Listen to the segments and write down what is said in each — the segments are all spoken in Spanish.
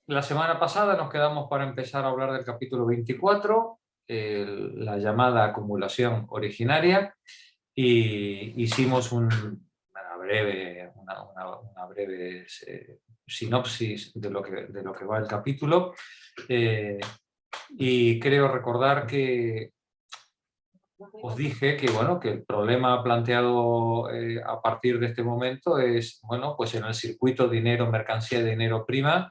La semana pasada nos quedamos para empezar a hablar del capítulo 24, la llamada acumulación originaria, y hicimos una breve sinopsis de lo que va el capítulo. Y creo recordar que os dije que, bueno, que el problema planteado a partir de este momento es, bueno, pues en el circuito dinero, mercancía, dinero, prima,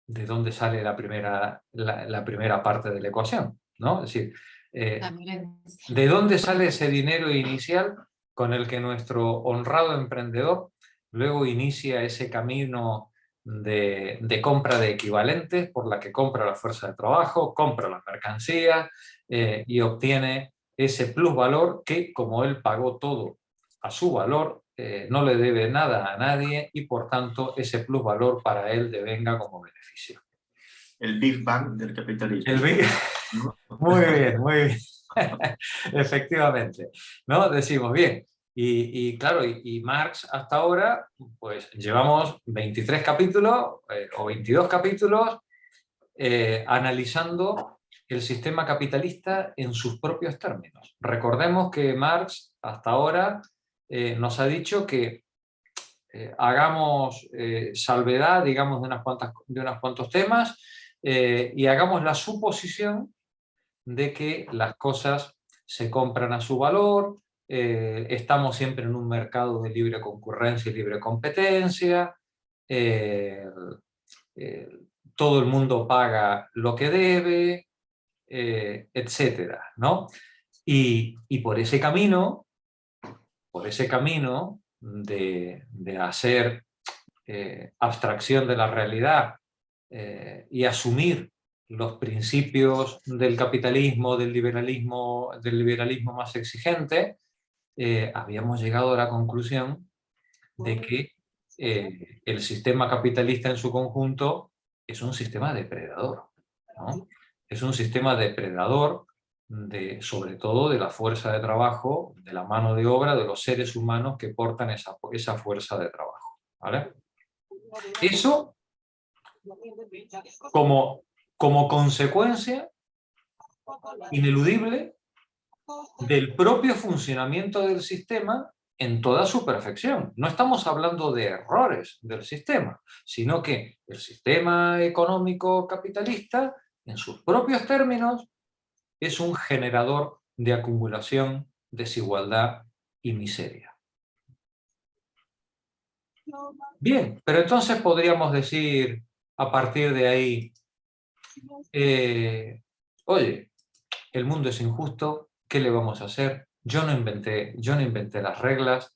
de dónde sale la primera parte de la ecuación, ¿no? Es decir, ¿de dónde sale ese dinero inicial con el que nuestro honrado emprendedor luego inicia ese camino de compra de equivalentes por la que compra la fuerza de trabajo, compra las mercancías y obtiene ese plusvalor que, como él pagó todo a su valor, no le debe nada a nadie y por tanto ese plusvalor para él devenga como beneficio? El Big Bang del capitalismo. El Big... ¿No? Muy bien, muy bien. Efectivamente, ¿no? Decimos, bien, y claro, y Marx hasta ahora, pues llevamos 23 capítulos o 22 capítulos analizando el sistema capitalista en sus propios términos. Recordemos que Marx hasta ahora nos ha dicho que hagamos salvedad, digamos, de unos cuantos temas y hagamos la suposición de que las cosas se compran a su valor, estamos siempre en un mercado de libre concurrencia y libre competencia, eh, eh, todo el mundo paga lo que debe, etcétera, ¿no? Y por ese camino de hacer abstracción de la realidad y asumir los principios del capitalismo, del liberalismo más exigente, habíamos llegado a la conclusión de que el sistema capitalista en su conjunto es un sistema depredador, ¿no? Es un sistema depredador sobre todo de la fuerza de trabajo, de la mano de obra, de los seres humanos que portan esa fuerza de trabajo, ¿vale? Eso como consecuencia ineludible del propio funcionamiento del sistema en toda su perfección. No estamos hablando de errores del sistema, sino que el sistema económico capitalista, en sus propios términos, es un generador de acumulación, desigualdad y miseria. Bien, pero entonces podríamos decir a partir de ahí, oye, el mundo es injusto, ¿qué le vamos a hacer? Yo no inventé las reglas.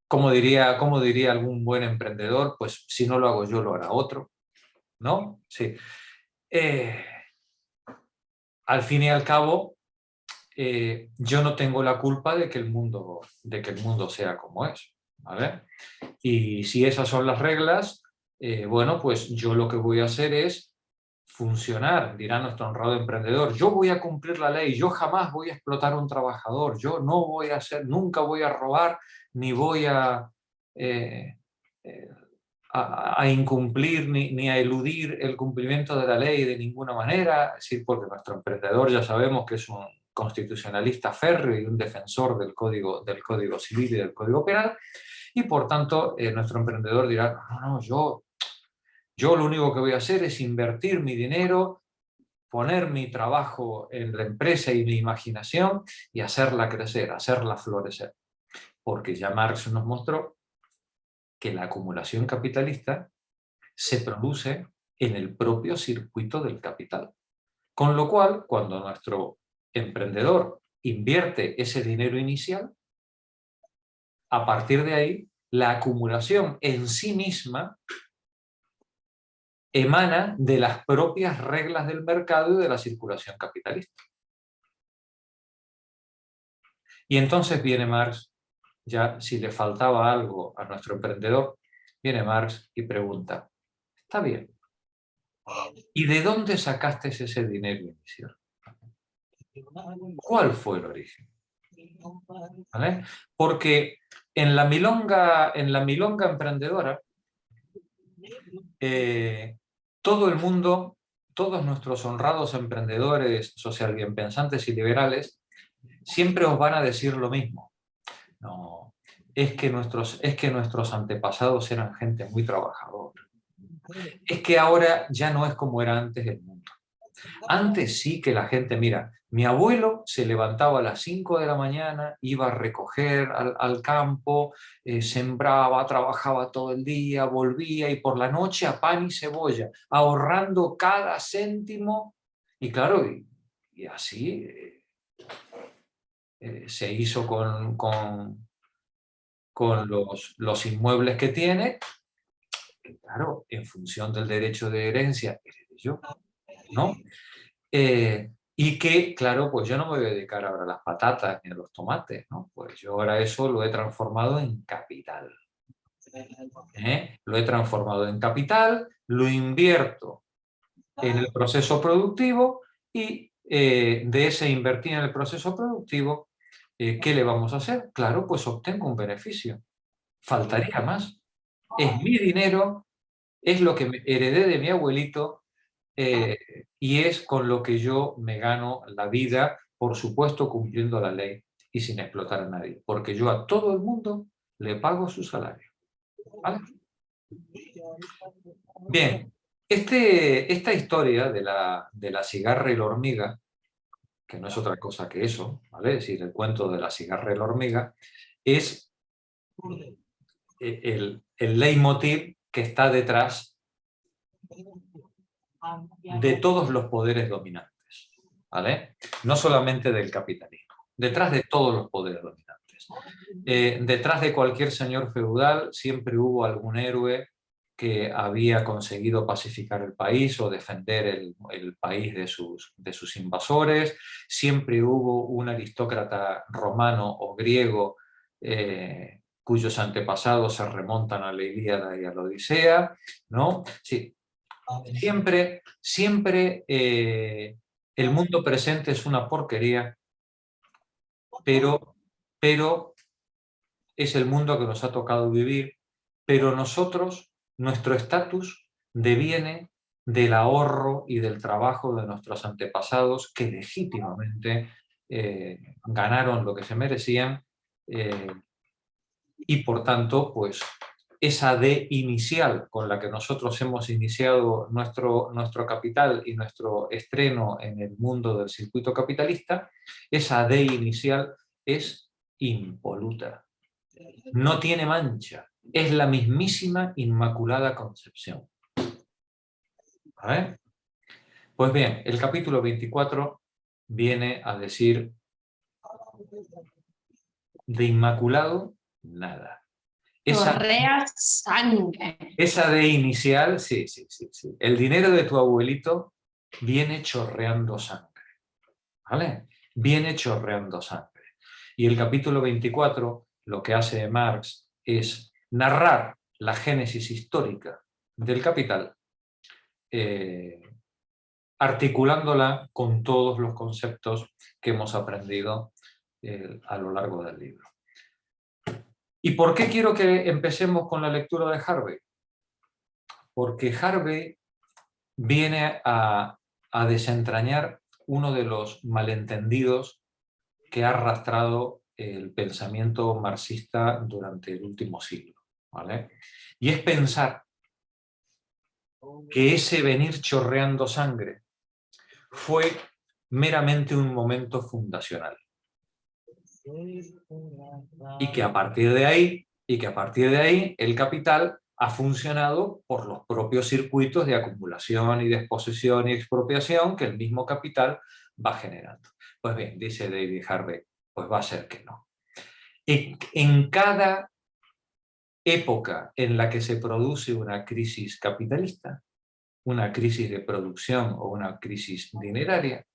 Como diría algún buen emprendedor, pues si no lo hago yo, lo hará otro, ¿no? Sí. Al fin y al cabo, yo no tengo la culpa de que el mundo sea como es, ¿vale? Y si esas son las reglas, bueno, pues yo lo que voy a hacer es funcionar, dirá nuestro honrado emprendedor. Yo voy a cumplir la ley, yo jamás voy a explotar a un trabajador, yo no voy a hacer, nunca voy a robar, ni voy eh, eh, a incumplir ni a eludir el cumplimiento de la ley de ninguna manera, es decir, porque nuestro emprendedor ya sabemos que es un constitucionalista férreo y un defensor del código civil y del Código Penal, y por tanto nuestro emprendedor dirá, no, yo lo único que voy a hacer es invertir mi dinero, poner mi trabajo en la empresa y mi imaginación y hacerla crecer, hacerla florecer. Porque ya Marx nos mostró que la acumulación capitalista se produce en el propio circuito del capital. Con lo cual, cuando nuestro emprendedor invierte ese dinero inicial, a partir de ahí, la acumulación en sí misma emana de las propias reglas del mercado y de la circulación capitalista. Y entonces viene Marx, ya si le faltaba algo a nuestro emprendedor, viene Marx y pregunta, está bien, ¿y de dónde sacaste ese dinero inicial? ¿Cuál fue el origen? ¿Vale? Porque En la milonga emprendedora, todo el mundo, todos nuestros honrados emprendedores social bien pensantes y liberales, siempre os van a decir lo mismo. No, es que nuestros antepasados eran gente muy trabajadora. Es que ahora ya no es como era antes el mundo. Antes sí que la gente, mira, mi abuelo se levantaba a las 5 de la mañana, iba a recoger al campo, sembraba, trabajaba todo el día, volvía y por la noche a pan y cebolla, ahorrando cada céntimo. Y claro, y así se hizo con los inmuebles que tiene, que claro, en función del derecho de herencia, heredé yo, ¿no? Y que, claro, pues yo no me voy a dedicar ahora a las patatas ni a los tomates, ¿no? Pues yo ahora eso lo he transformado en capital. Lo he transformado en capital, lo invierto en el proceso productivo y de ese invertir en el proceso productivo, ¿qué le vamos a hacer? Claro, pues obtengo un beneficio. Faltaría más. Es mi dinero, es lo que me heredé de mi abuelito, y es con lo que yo me gano la vida, por supuesto cumpliendo la ley y sin explotar a nadie, porque yo a todo el mundo le pago su salario. ¿Vale? Bien, esta historia de la cigarra y la hormiga, que no es otra cosa que eso, ¿vale? Es decir, el cuento de la cigarra y la hormiga, es el leitmotiv que está detrás de todos los poderes dominantes, ¿vale? No solamente del capitalismo, detrás de todos los poderes dominantes. Detrás de cualquier señor feudal siempre hubo algún héroe que había conseguido pacificar el país o defender el país de sus invasores, siempre hubo un aristócrata romano o griego cuyos antepasados se remontan a la Ilíada y a la Odisea, ¿no? Sí, siempre el mundo presente es una porquería, pero es el mundo que nos ha tocado vivir, pero nosotros, nuestro estatus deviene del ahorro y del trabajo de nuestros antepasados que legítimamente ganaron lo que se merecían, y por tanto, pues esa D inicial con la que nosotros hemos iniciado nuestro capital y nuestro estreno en el mundo del circuito capitalista, esa D inicial es impoluta, no tiene mancha, es la mismísima Inmaculada Concepción. ¿Vale? Pues bien, el capítulo 24 viene a decir: de inmaculado, nada. Chorrea sangre. Esa D inicial, sí. El dinero de tu abuelito viene chorreando sangre, ¿vale? Viene chorreando sangre. Y el capítulo 24 lo que hace Marx es narrar la génesis histórica del capital, articulándola con todos los conceptos que hemos aprendido a lo largo del libro. ¿Y por qué quiero que empecemos con la lectura de Harvey? Porque Harvey viene a desentrañar uno de los malentendidos que ha arrastrado el pensamiento marxista durante el último siglo, ¿vale? Y es pensar que ese venir chorreando sangre fue meramente un momento fundacional. Y que a partir de ahí el capital ha funcionado por los propios circuitos de acumulación y desposesión y expropiación que el mismo capital va generando. Pues bien, dice David Harvey, pues va a ser que no. En cada época en la que se produce una crisis capitalista, una crisis de producción o una crisis dineraria,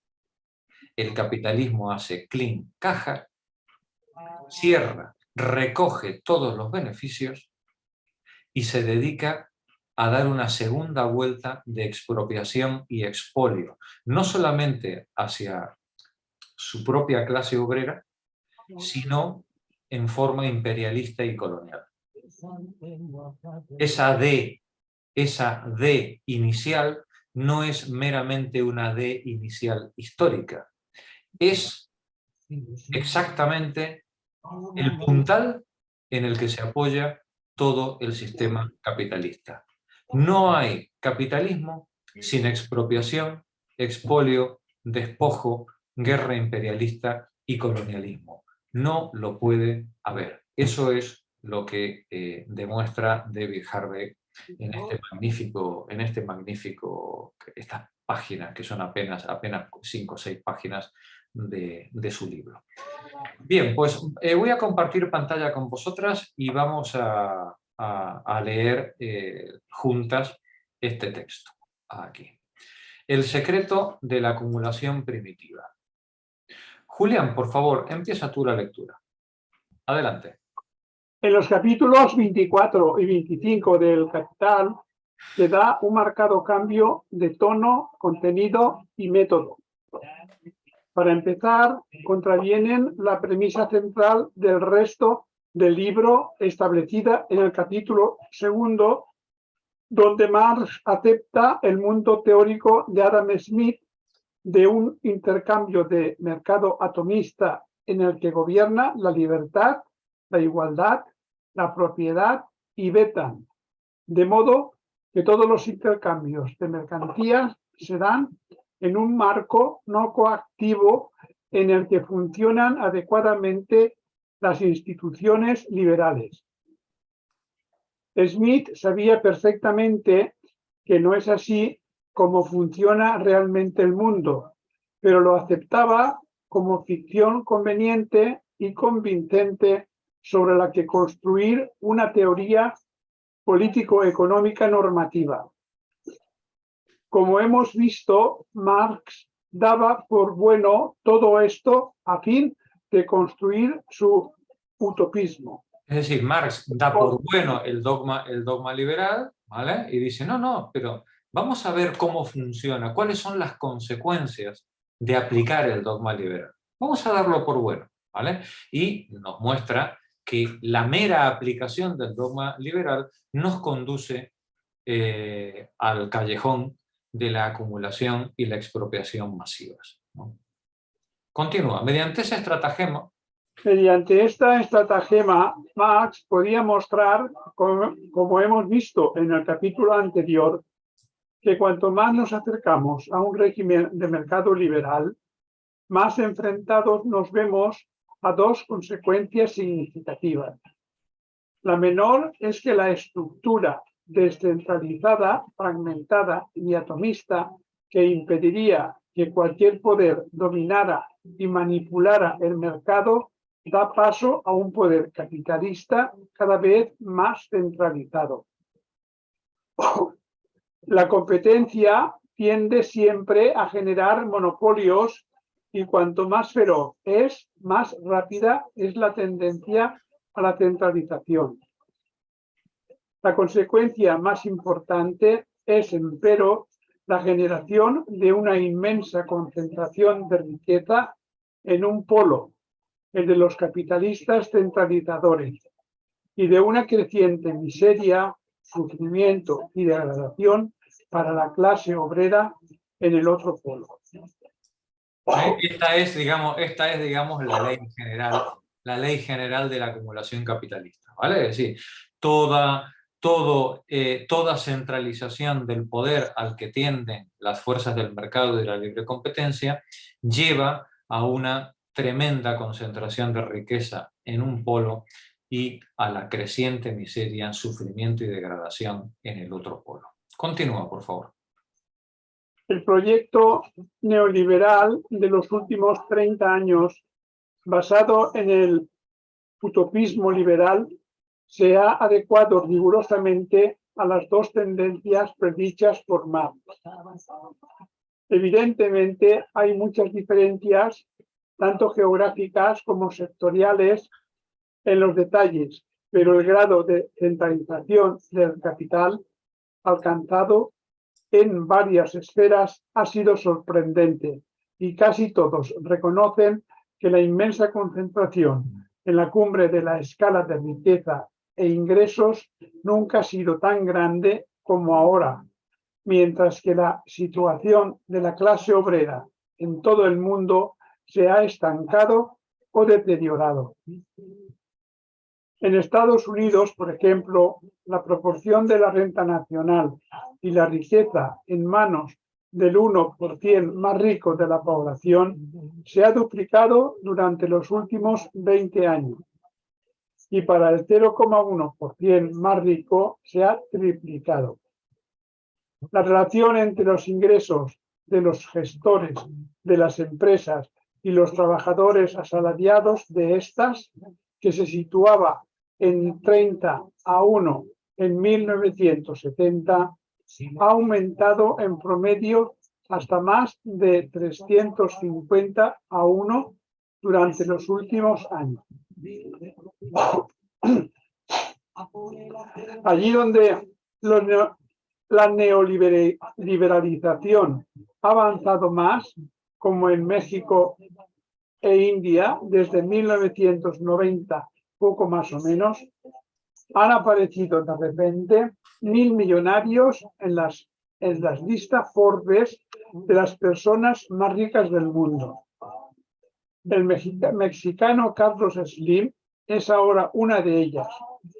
el capitalismo hace clean caja, cierra, recoge todos los beneficios y se dedica a dar una segunda vuelta de expropiación y expolio, no solamente hacia su propia clase obrera, sino en forma imperialista y colonial. Esa D inicial no es meramente una D inicial histórica, es exactamente el puntal en el que se apoya todo el sistema capitalista. No hay capitalismo sin expropiación, expolio, despojo, guerra imperialista y colonialismo. No lo puede haber. Eso es lo que demuestra David Harvey en este magnífico, estas páginas, que son apenas 5 o 6 páginas de su libro. Bien, pues voy a compartir pantalla con vosotras y vamos a leer juntas este texto. Aquí. El secreto de la acumulación primitiva. Julián, por favor, empieza tú la lectura. Adelante. En los capítulos 24 y 25 del Capital se da un marcado cambio de tono, contenido y método. Para empezar, contravienen la premisa central del resto del libro establecida en el capítulo 2, donde Marx acepta el mundo teórico de Adam Smith de un intercambio de mercado atomista en el que gobierna la libertad, la igualdad, la propiedad y vetan, de modo que todos los intercambios de mercancías se dan en un marco no coactivo en el que funcionan adecuadamente las instituciones liberales. Smith sabía perfectamente que no es así como funciona realmente el mundo, pero lo aceptaba como ficción conveniente y convincente sobre la que construir una teoría político-económica normativa. Como hemos visto, Marx daba por bueno todo esto a fin de construir su utopismo. Es decir, Marx da por bueno el dogma liberal, ¿vale? Y dice, no, pero vamos a ver cómo funciona, cuáles son las consecuencias de aplicar el dogma liberal. Vamos a darlo por bueno, ¿vale? Y nos muestra que la mera aplicación del dogma liberal nos conduce al callejón de la acumulación y la expropiación masivas, ¿no? Continúa. Mediante ese estratagema, Mediante esta estratagema, Marx podía mostrar, como hemos visto en el capítulo anterior, que cuanto más nos acercamos a un régimen de mercado liberal, más enfrentados nos vemos a dos consecuencias significativas. La menor es que la estructura descentralizada, fragmentada y atomista que impediría que cualquier poder dominara y manipulara el mercado da paso a un poder capitalista cada vez más centralizado. La competencia tiende siempre a generar monopolios y cuanto más feroz es, más rápida es la tendencia a la centralización. La consecuencia más importante es, empero, la generación de una inmensa concentración de riqueza en un polo, el de los capitalistas centralizadores, y de una creciente miseria, sufrimiento y degradación para la clase obrera en el otro polo. esta es, digamos, la ley general de la acumulación capitalista, ¿vale? Es decir, toda centralización del poder al que tienden las fuerzas del mercado y de la libre competencia lleva a una tremenda concentración de riqueza en un polo y a la creciente miseria, sufrimiento y degradación en el otro polo. Continúa, por favor. El proyecto neoliberal de los últimos 30 años, basado en el utopismo liberal, se ha adecuado rigurosamente a las dos tendencias predichas por Marx. Evidentemente, hay muchas diferencias, tanto geográficas como sectoriales, en los detalles, pero el grado de centralización del capital alcanzado en varias esferas ha sido sorprendente y casi todos reconocen que la inmensa concentración en la cumbre de la escala de riqueza e ingresos nunca ha sido tan grande como ahora, mientras que la situación de la clase obrera en todo el mundo se ha estancado o deteriorado. En Estados Unidos, por ejemplo, la proporción de la renta nacional y la riqueza en manos del 1% más rico de la población se ha duplicado durante los últimos 20 años y para el 0,1% más rico se ha triplicado. La relación entre los ingresos de los gestores de las empresas y los trabajadores asalariados de estas, que se situaba en 30:1 en 1970, ha aumentado en promedio hasta más de 350:1 durante los últimos años. Allí donde la neoliberalización ha avanzado más, como en México e India desde 1990, poco más o menos, han aparecido de repente 1.000 millonarios en las listas Forbes de las personas más ricas del mundo. El mexicano Carlos Slim es ahora una de ellas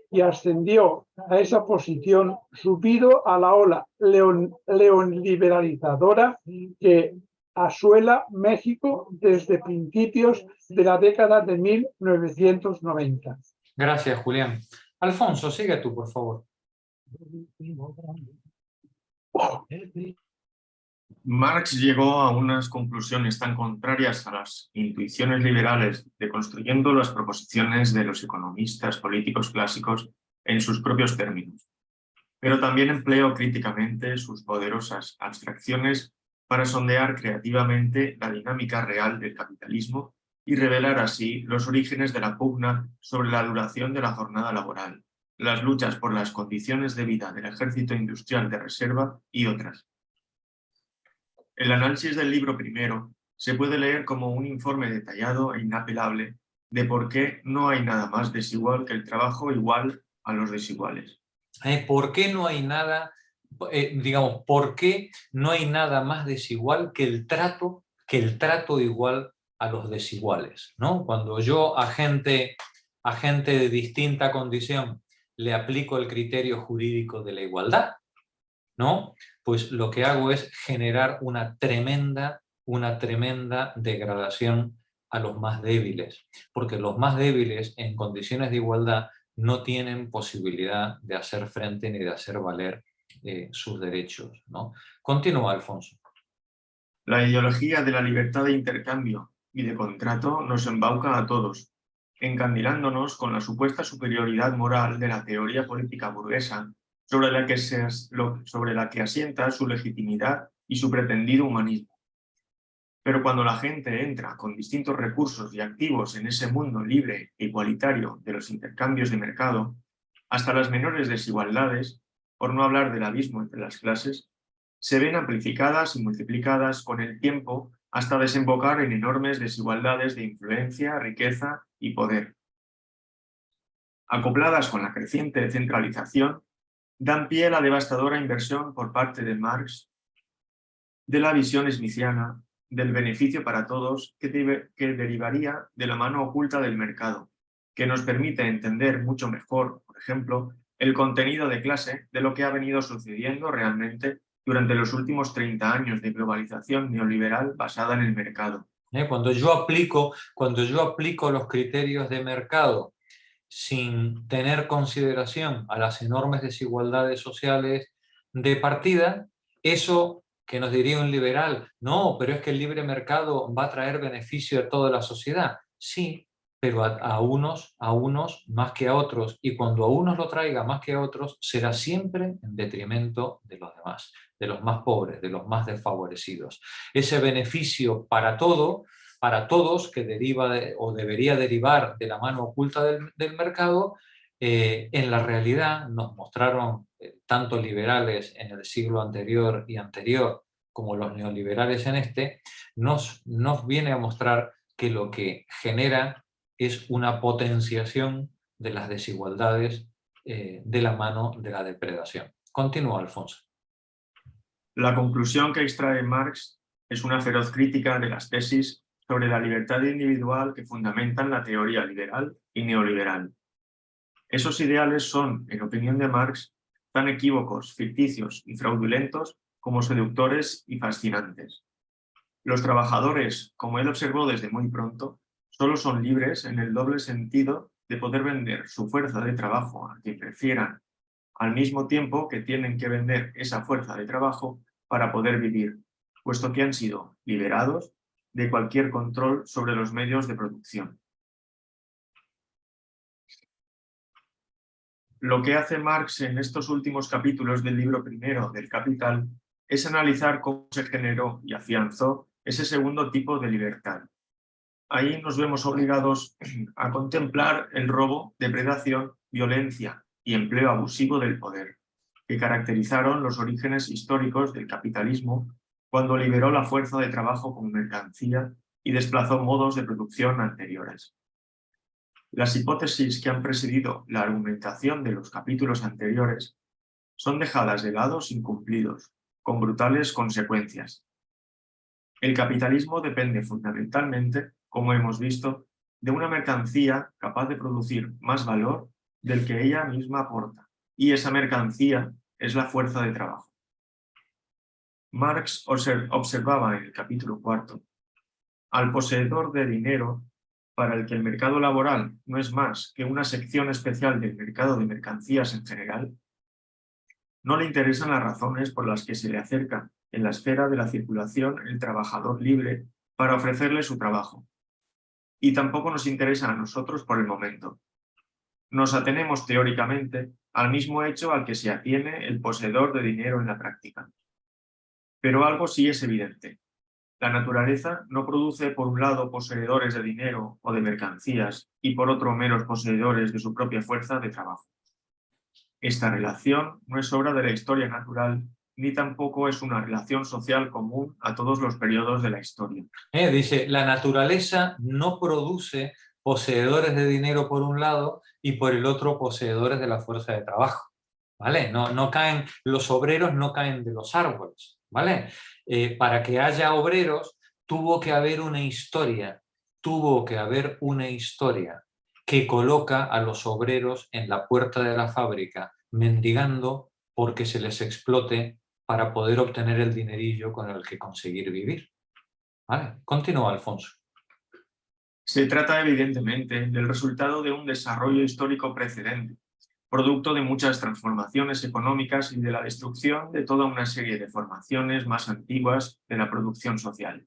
y ascendió a esa posición subido a la ola neoliberalizadora que asuela México desde principios de la década de 1990. Gracias, Julián. Alfonso, sigue tú, por favor. Marx llegó a unas conclusiones tan contrarias a las intuiciones liberales de construyendo las proposiciones de los economistas políticos clásicos en sus propios términos, pero también empleó críticamente sus poderosas abstracciones para sondear creativamente la dinámica real del capitalismo y revelar así los orígenes de la pugna sobre la duración de la jornada laboral, las luchas por las condiciones de vida del ejército industrial de reserva y otras. El análisis del libro primero se puede leer como un informe detallado e inapelable de por qué no hay nada más desigual que el trabajo igual a los desiguales. ¿Por qué no hay nada, por qué no hay nada más desigual que el trato igual a los desiguales, ¿no? Cuando yo a gente de distinta condición le aplico el criterio jurídico de la igualdad, ¿no? Pues lo que hago es generar una tremenda degradación a los más débiles, porque los más débiles en condiciones de igualdad no tienen posibilidad de hacer frente ni de hacer valer sus derechos, ¿no? Continúa, Alfonso. La ideología de la libertad de intercambio y de contrato nos embauca a todos, encandilándonos con la supuesta superioridad moral de la teoría política burguesa sobre la que asienta su legitimidad y su pretendido humanismo. Pero cuando la gente entra con distintos recursos y activos en ese mundo libre e igualitario de los intercambios de mercado, hasta las menores desigualdades, por no hablar del abismo entre las clases, se ven amplificadas y multiplicadas con el tiempo hasta desembocar en enormes desigualdades de influencia, riqueza y poder. Acopladas con la creciente centralización, dan pie a la devastadora inversión por parte de Marx de la visión smithiana del beneficio para todos que derivaría de la mano oculta del mercado, que nos permite entender mucho mejor, por ejemplo, el contenido de clase de lo que ha venido sucediendo realmente durante los últimos 30 años de globalización neoliberal basada en el mercado. Cuando yo aplico los criterios de mercado sin tener consideración a las enormes desigualdades sociales de partida, eso que nos diría un liberal, no, pero es que el libre mercado va a traer beneficio a toda la sociedad. Sí, pero a unos más que a otros, y cuando a unos lo traiga más que a otros, será siempre en detrimento de los demás, de los más pobres, de los más desfavorecidos. Ese beneficio para todos, que deriva o debería derivar de la mano oculta del mercado, en la realidad nos mostraron tanto liberales en el siglo anterior y anterior como los neoliberales en este, nos viene a mostrar que lo que genera es una potenciación de las desigualdades de la mano de la depredación. Continúa, Alfonso. La conclusión que extrae Marx es una feroz crítica de las tesis sobre la libertad individual que fundamentan la teoría liberal y neoliberal. Esos ideales son, en opinión de Marx, tan equívocos, ficticios y fraudulentos como seductores y fascinantes. Los trabajadores, como él observó desde muy pronto, solo son libres en el doble sentido de poder vender su fuerza de trabajo a quien prefieran, al mismo tiempo que tienen que vender esa fuerza de trabajo para poder vivir, puesto que han sido liberados de cualquier control sobre los medios de producción. Lo que hace Marx en estos últimos capítulos del libro primero del Capital es analizar cómo se generó y afianzó ese segundo tipo de libertad. Ahí nos vemos obligados a contemplar el robo, depredación, violencia y empleo abusivo del poder, que caracterizaron los orígenes históricos del capitalismo cuando liberó la fuerza de trabajo como mercancía y desplazó modos de producción anteriores. Las hipótesis que han presidido la argumentación de los capítulos anteriores son dejadas de lado sin cumplidos, con brutales consecuencias. El capitalismo depende fundamentalmente, como hemos visto, de una mercancía capaz de producir más valor del que ella misma aporta, y esa mercancía es la fuerza de trabajo. Marx observaba en el capítulo 4 al poseedor de dinero, para el que el mercado laboral no es más que una sección especial del mercado de mercancías en general. No le interesan las razones por las que se le acerca en la esfera de la circulación el trabajador libre para ofrecerle su trabajo. Y tampoco nos interesa a nosotros por el momento. Nos atenemos teóricamente al mismo hecho al que se atiene el poseedor de dinero en la práctica. Pero algo sí es evidente. La naturaleza no produce por un lado poseedores de dinero o de mercancías y por otro meros poseedores de su propia fuerza de trabajo. Esta relación no es obra de la historia natural ni tampoco es una relación social común a todos los periodos de la historia. Dice, la naturaleza no produce poseedores de dinero por un lado y por el otro poseedores de la fuerza de trabajo. ¿Vale? No caen, los obreros no caen de los árboles. ¿Vale? Para que haya obreros tuvo que haber una historia que coloca a los obreros en la puerta de la fábrica mendigando porque se les explote para poder obtener el dinerillo con el que conseguir vivir. ¿Vale? Continúa, Alfonso. Se trata evidentemente del resultado de un desarrollo histórico precedente, producto de muchas transformaciones económicas y de la destrucción de toda una serie de formaciones más antiguas de la producción social.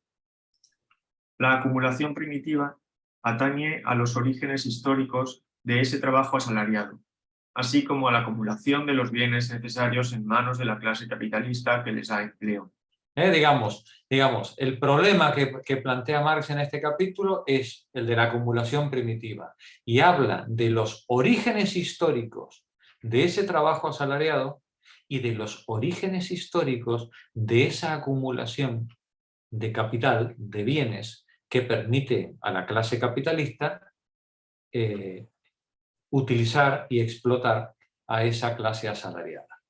La acumulación primitiva atañe a los orígenes históricos de ese trabajo asalariado, así como a la acumulación de los bienes necesarios en manos de la clase capitalista que les da empleo. Digamos, el problema que plantea Marx en este capítulo es el de la acumulación primitiva y habla de los orígenes históricos de ese trabajo asalariado y de los orígenes históricos de esa acumulación de capital, de bienes, que permite a la clase capitalista utilizar y explotar a esa clase asalariada.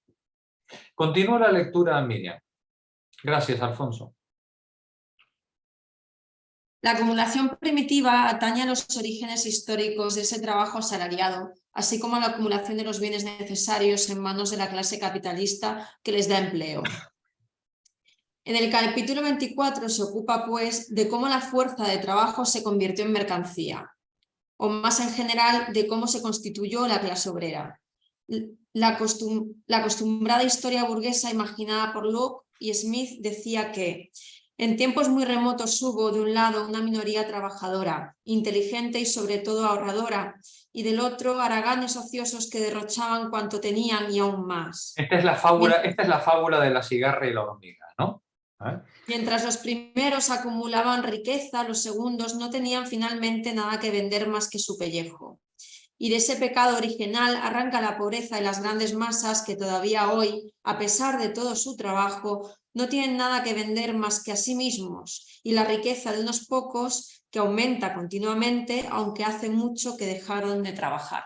Continúa la lectura, Miriam. Gracias, Alfonso. La acumulación primitiva atañe a los orígenes históricos de ese trabajo asalariado, así como a la acumulación de los bienes necesarios en manos de la clase capitalista que les da empleo. En el capítulo 24 se ocupa, pues, de cómo la fuerza de trabajo se convirtió en mercancía, o más en general, de cómo se constituyó la clase obrera. La acostumbrada historia burguesa imaginada por Locke y Smith decía que en tiempos muy remotos hubo, de un lado, una minoría trabajadora, inteligente y sobre todo ahorradora, y del otro, haraganes ociosos que derrochaban cuanto tenían y aún más. Esta es la fábula de la cigarra y la hormiga, ¿no? Mientras los primeros acumulaban riqueza, los segundos no tenían finalmente nada que vender más que su pellejo. Y de ese pecado original arranca la pobreza de las grandes masas que todavía hoy, a pesar de todo su trabajo, no tienen nada que vender más que a sí mismos y la riqueza de unos pocos que aumenta continuamente, aunque hace mucho que dejaron de trabajar.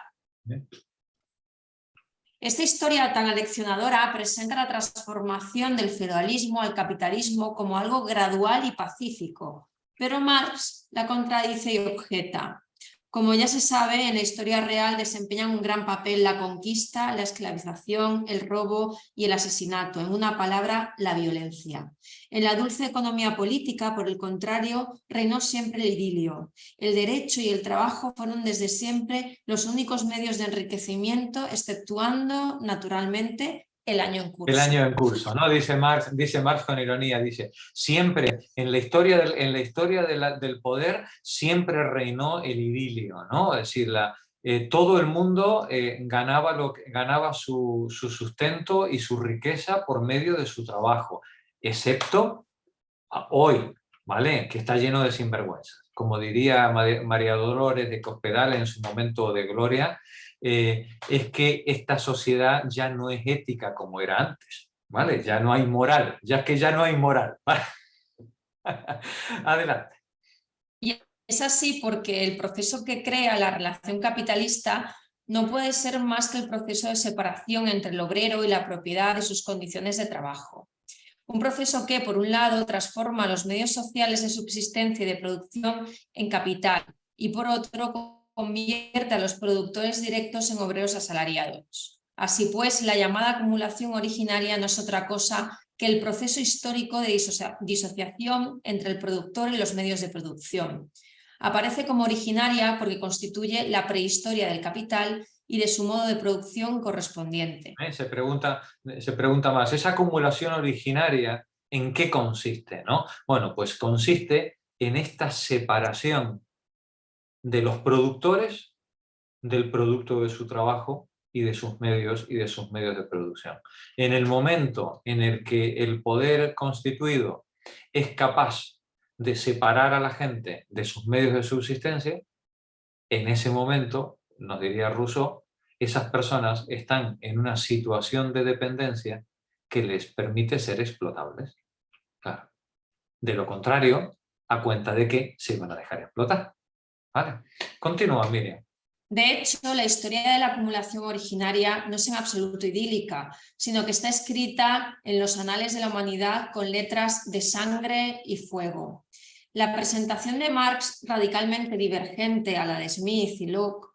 Esta historia tan aleccionadora presenta la transformación del feudalismo al capitalismo como algo gradual y pacífico, pero Marx la contradice y objeta. Como ya se sabe, en la historia real desempeñan un gran papel la conquista, la esclavización, el robo y el asesinato, en una palabra, la violencia. En la dulce economía política, por el contrario, reinó siempre el idilio. El derecho y el trabajo fueron desde siempre los únicos medios de enriquecimiento, exceptuando, naturalmente, el año en curso. El año en curso, ¿no? Dice Marx con ironía, dice, siempre en la historia del poder siempre reinó el idilio, ¿no? Es decir, todo el mundo ganaba su sustento y su riqueza por medio de su trabajo, excepto hoy, ¿vale? Que está lleno de sinvergüenzas. Como diría María Dolores de Cospedal en su momento de gloria, es que esta sociedad ya no es ética como era antes, ¿vale? Ya no hay moral, ya no hay moral. Adelante. Y es así porque el proceso que crea la relación capitalista no puede ser más que el proceso de separación entre el obrero y la propiedad de sus condiciones de trabajo. Un proceso que, por un lado, transforma los medios sociales de subsistencia y de producción en capital y, por otro, convierte a los productores directos en obreros asalariados. Así pues, la llamada acumulación originaria no es otra cosa que el proceso histórico de disociación entre el productor y los medios de producción. Aparece como originaria porque constituye la prehistoria del capital y de su modo de producción correspondiente. Se pregunta más, ¿esa acumulación originaria en qué consiste, ¿no? Bueno, pues consiste en esta separación de los productores del producto de su trabajo y de sus medios de producción. En el momento en el que el poder constituido es capaz de separar a la gente de sus medios de subsistencia, en ese momento, nos diría Rousseau, esas personas están en una situación de dependencia que les permite ser explotables. Claro. De lo contrario, a cuenta de que se van a dejar explotar. ¿Vale? Continúa, Miriam. De hecho, la historia de la acumulación originaria no es en absoluto idílica, sino que está escrita en los anales de la humanidad con letras de sangre y fuego. La presentación de Marx, radicalmente divergente a la de Smith y Locke,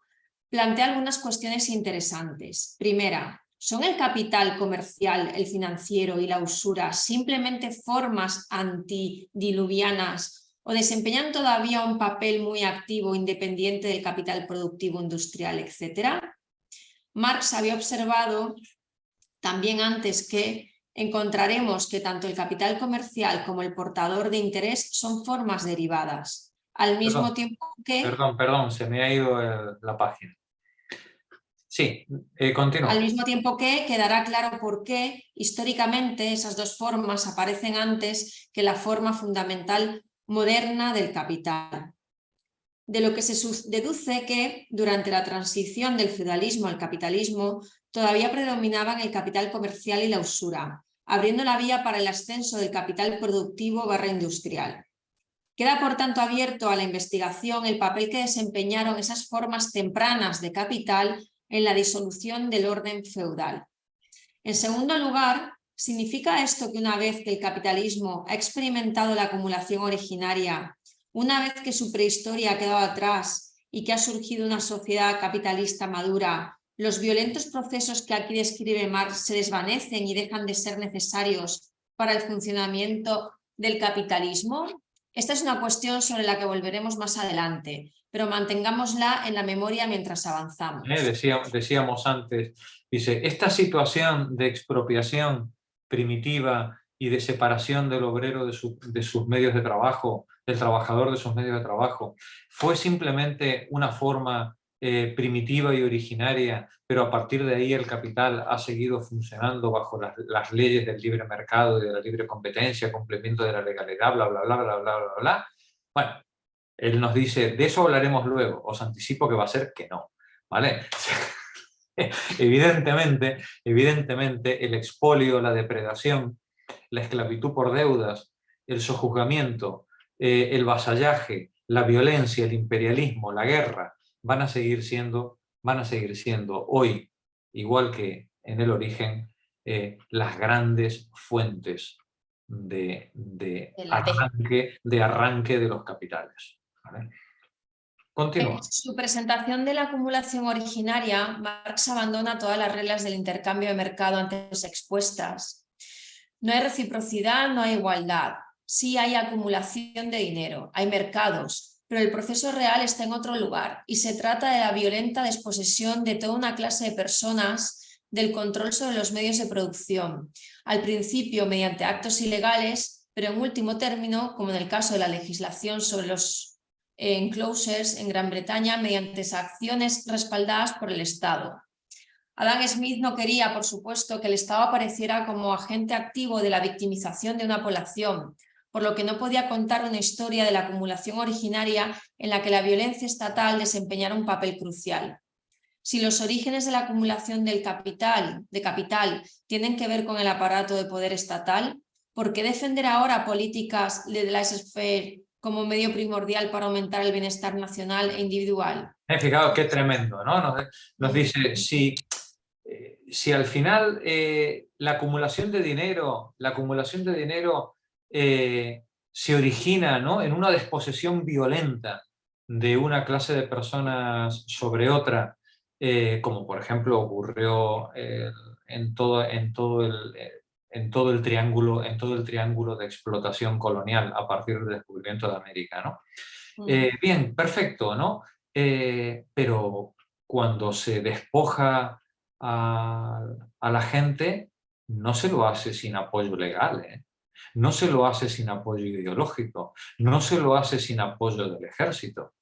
plantea algunas cuestiones interesantes. Primera, ¿son el capital comercial, el financiero y la usura simplemente formas antidiluvianas o desempeñan todavía un papel muy activo independiente del capital productivo industrial, etcétera? Marx había observado también antes que encontraremos que tanto el capital comercial como el portador de interés son formas derivadas, al mismo tiempo que... Perdón, se me ha ido la página. Sí, continúa. Al mismo tiempo que quedará claro por qué históricamente esas dos formas aparecen antes que la forma fundamental moderna del capital. De lo que se deduce que durante la transición del feudalismo al capitalismo todavía predominaban el capital comercial y la usura, abriendo la vía para el ascenso del capital productivo / industrial. Queda por tanto abierto a la investigación el papel que desempeñaron esas formas tempranas de capital en la disolución del orden feudal. En segundo lugar, ¿significa esto que una vez que el capitalismo ha experimentado la acumulación originaria, una vez que su prehistoria ha quedado atrás y que ha surgido una sociedad capitalista madura, los violentos procesos que aquí describe Marx se desvanecen y dejan de ser necesarios para el funcionamiento del capitalismo? Esta es una cuestión sobre la que volveremos más adelante, pero mantengámosla en la memoria mientras avanzamos. Decíamos antes, dice, esta situación de expropiación primitiva y de separación del obrero de sus medios de trabajo, del trabajador de sus medios de trabajo, fue simplemente una forma primitiva y originaria, pero a partir de ahí el capital ha seguido funcionando bajo las leyes del libre mercado y de la libre competencia, cumplimiento de la legalidad, bla, bla, bla, bla, bla, bla, bla. Bueno, él nos dice, de eso hablaremos luego, os anticipo que va a ser que no, ¿vale? Evidentemente, el expolio, la depredación la esclavitud por deudas, el sojuzgamiento, el vasallaje, la violencia, el imperialismo, la guerra, van a seguir siendo hoy, igual que en el origen, las grandes fuentes de arranque de los capitales. ¿Vale? Continúa. En su presentación de la acumulación originaria, Marx abandona todas las reglas del intercambio de mercado antes expuestas. No hay reciprocidad, no hay igualdad. Sí hay acumulación de dinero, hay mercados, pero el proceso real está en otro lugar y se trata de la violenta desposesión de toda una clase de personas del control sobre los medios de producción, al principio mediante actos ilegales, pero en último término, como en el caso de la legislación sobre los enclosures en Gran Bretaña, mediante acciones respaldadas por el Estado. Adam Smith no quería, por supuesto, que el Estado apareciera como agente activo de la victimización de una población, por lo que no podía contar una historia de la acumulación originaria en la que la violencia estatal desempeñara un papel crucial. Si los orígenes de la acumulación de capital tienen que ver con el aparato de poder estatal, ¿por qué defender ahora políticas de laissez-faire como medio primordial para aumentar el bienestar nacional e individual? Fijaos qué tremendo, ¿no? Nos dice, si al final la acumulación de dinero se origina, ¿no?, en una desposesión violenta de una clase de personas sobre otra, como por ejemplo ocurrió en todo el triángulo de explotación colonial a partir del descubrimiento de América, ¿no? Bien, perfecto, ¿no? Pero cuando se despoja a la gente, no se lo hace sin apoyo legal, ¿eh? No se lo hace sin apoyo ideológico, no se lo hace sin apoyo del ejército.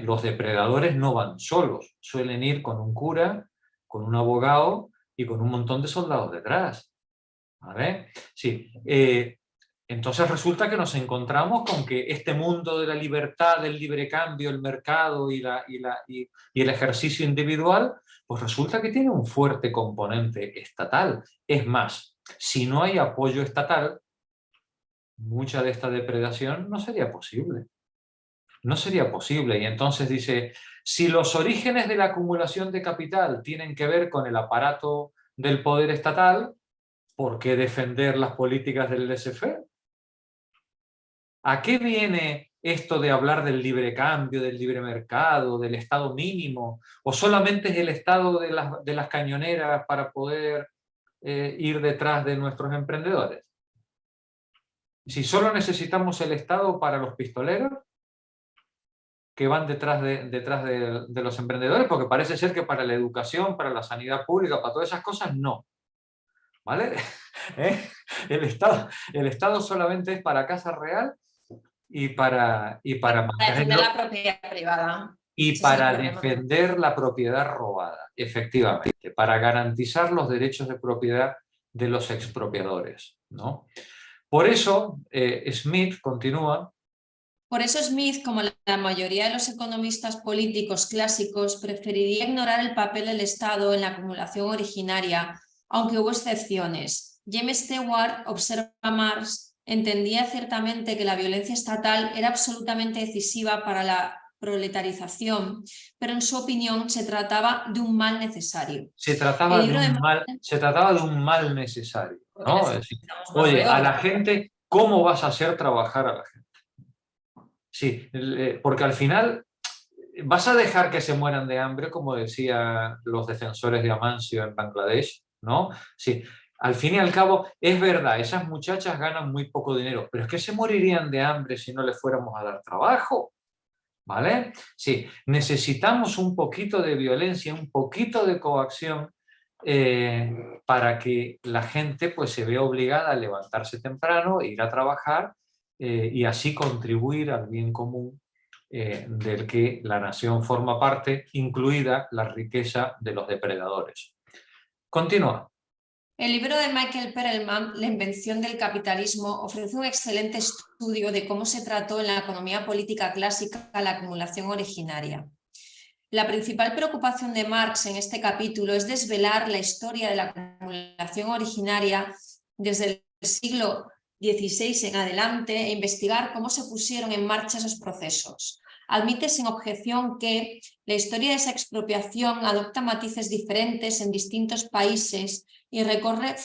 Los depredadores no van solos, suelen ir con un cura, con un abogado y con un montón de soldados detrás. ¿Vale? Sí. Entonces resulta que nos encontramos con que este mundo de la libertad, del libre cambio, el mercado y el ejercicio individual, pues resulta que tiene un fuerte componente estatal. Es más, si no hay apoyo estatal, mucha de esta depredación no sería posible. No sería posible. Y entonces dice, si los orígenes de la acumulación de capital tienen que ver con el aparato del poder estatal, ¿por qué defender las políticas del laissez-faire? ¿A qué viene esto de hablar del libre cambio, del libre mercado, del estado mínimo? ¿O solamente es el estado de las cañoneras para poder ir detrás de nuestros emprendedores? Si solo necesitamos el estado para los pistoleros que van detrás de los emprendedores, porque parece ser que para la educación, para la sanidad pública, para todas esas cosas, no. ¿Vale? El Estado solamente es para Casa Real y para defender la propiedad privada. Y para defender la propiedad robada, efectivamente, para garantizar los derechos de propiedad de los expropiadores, ¿no? Por eso, Smith continúa. Por eso Smith, como la mayoría de los economistas políticos clásicos, preferiría ignorar el papel del Estado en la acumulación originaria, aunque hubo excepciones. James Stewart, observa Marx, entendía ciertamente que la violencia estatal era absolutamente decisiva para la proletarización, pero en su opinión se trataba de un mal necesario. Se trataba de un mal necesario, ¿no? Es decir, oye, a la gente, ¿cómo vas a hacer trabajar a la gente? Sí, porque al final vas a dejar que se mueran de hambre, como decían los defensores de Amancio en Bangladesh, ¿no? Sí, al fin y al cabo, es verdad, esas muchachas ganan muy poco dinero, pero es que se morirían de hambre si no les fuéramos a dar trabajo, ¿vale? Sí, necesitamos un poquito de violencia, un poquito de coacción para que la gente pues, se vea obligada a levantarse temprano, ir a trabajar y así contribuir al bien común del que la nación forma parte, incluida la riqueza de los depredadores. Continúa. El libro de Michael Perelman, La invención del capitalismo, ofrece un excelente estudio de cómo se trató en la economía política clásica la acumulación originaria. La principal preocupación de Marx en este capítulo es desvelar la historia de la acumulación originaria desde siglo XVI en adelante e investigar cómo se pusieron en marcha esos procesos. Admite sin objeción que la historia de esa expropiación adopta matices diferentes en distintos países y recorre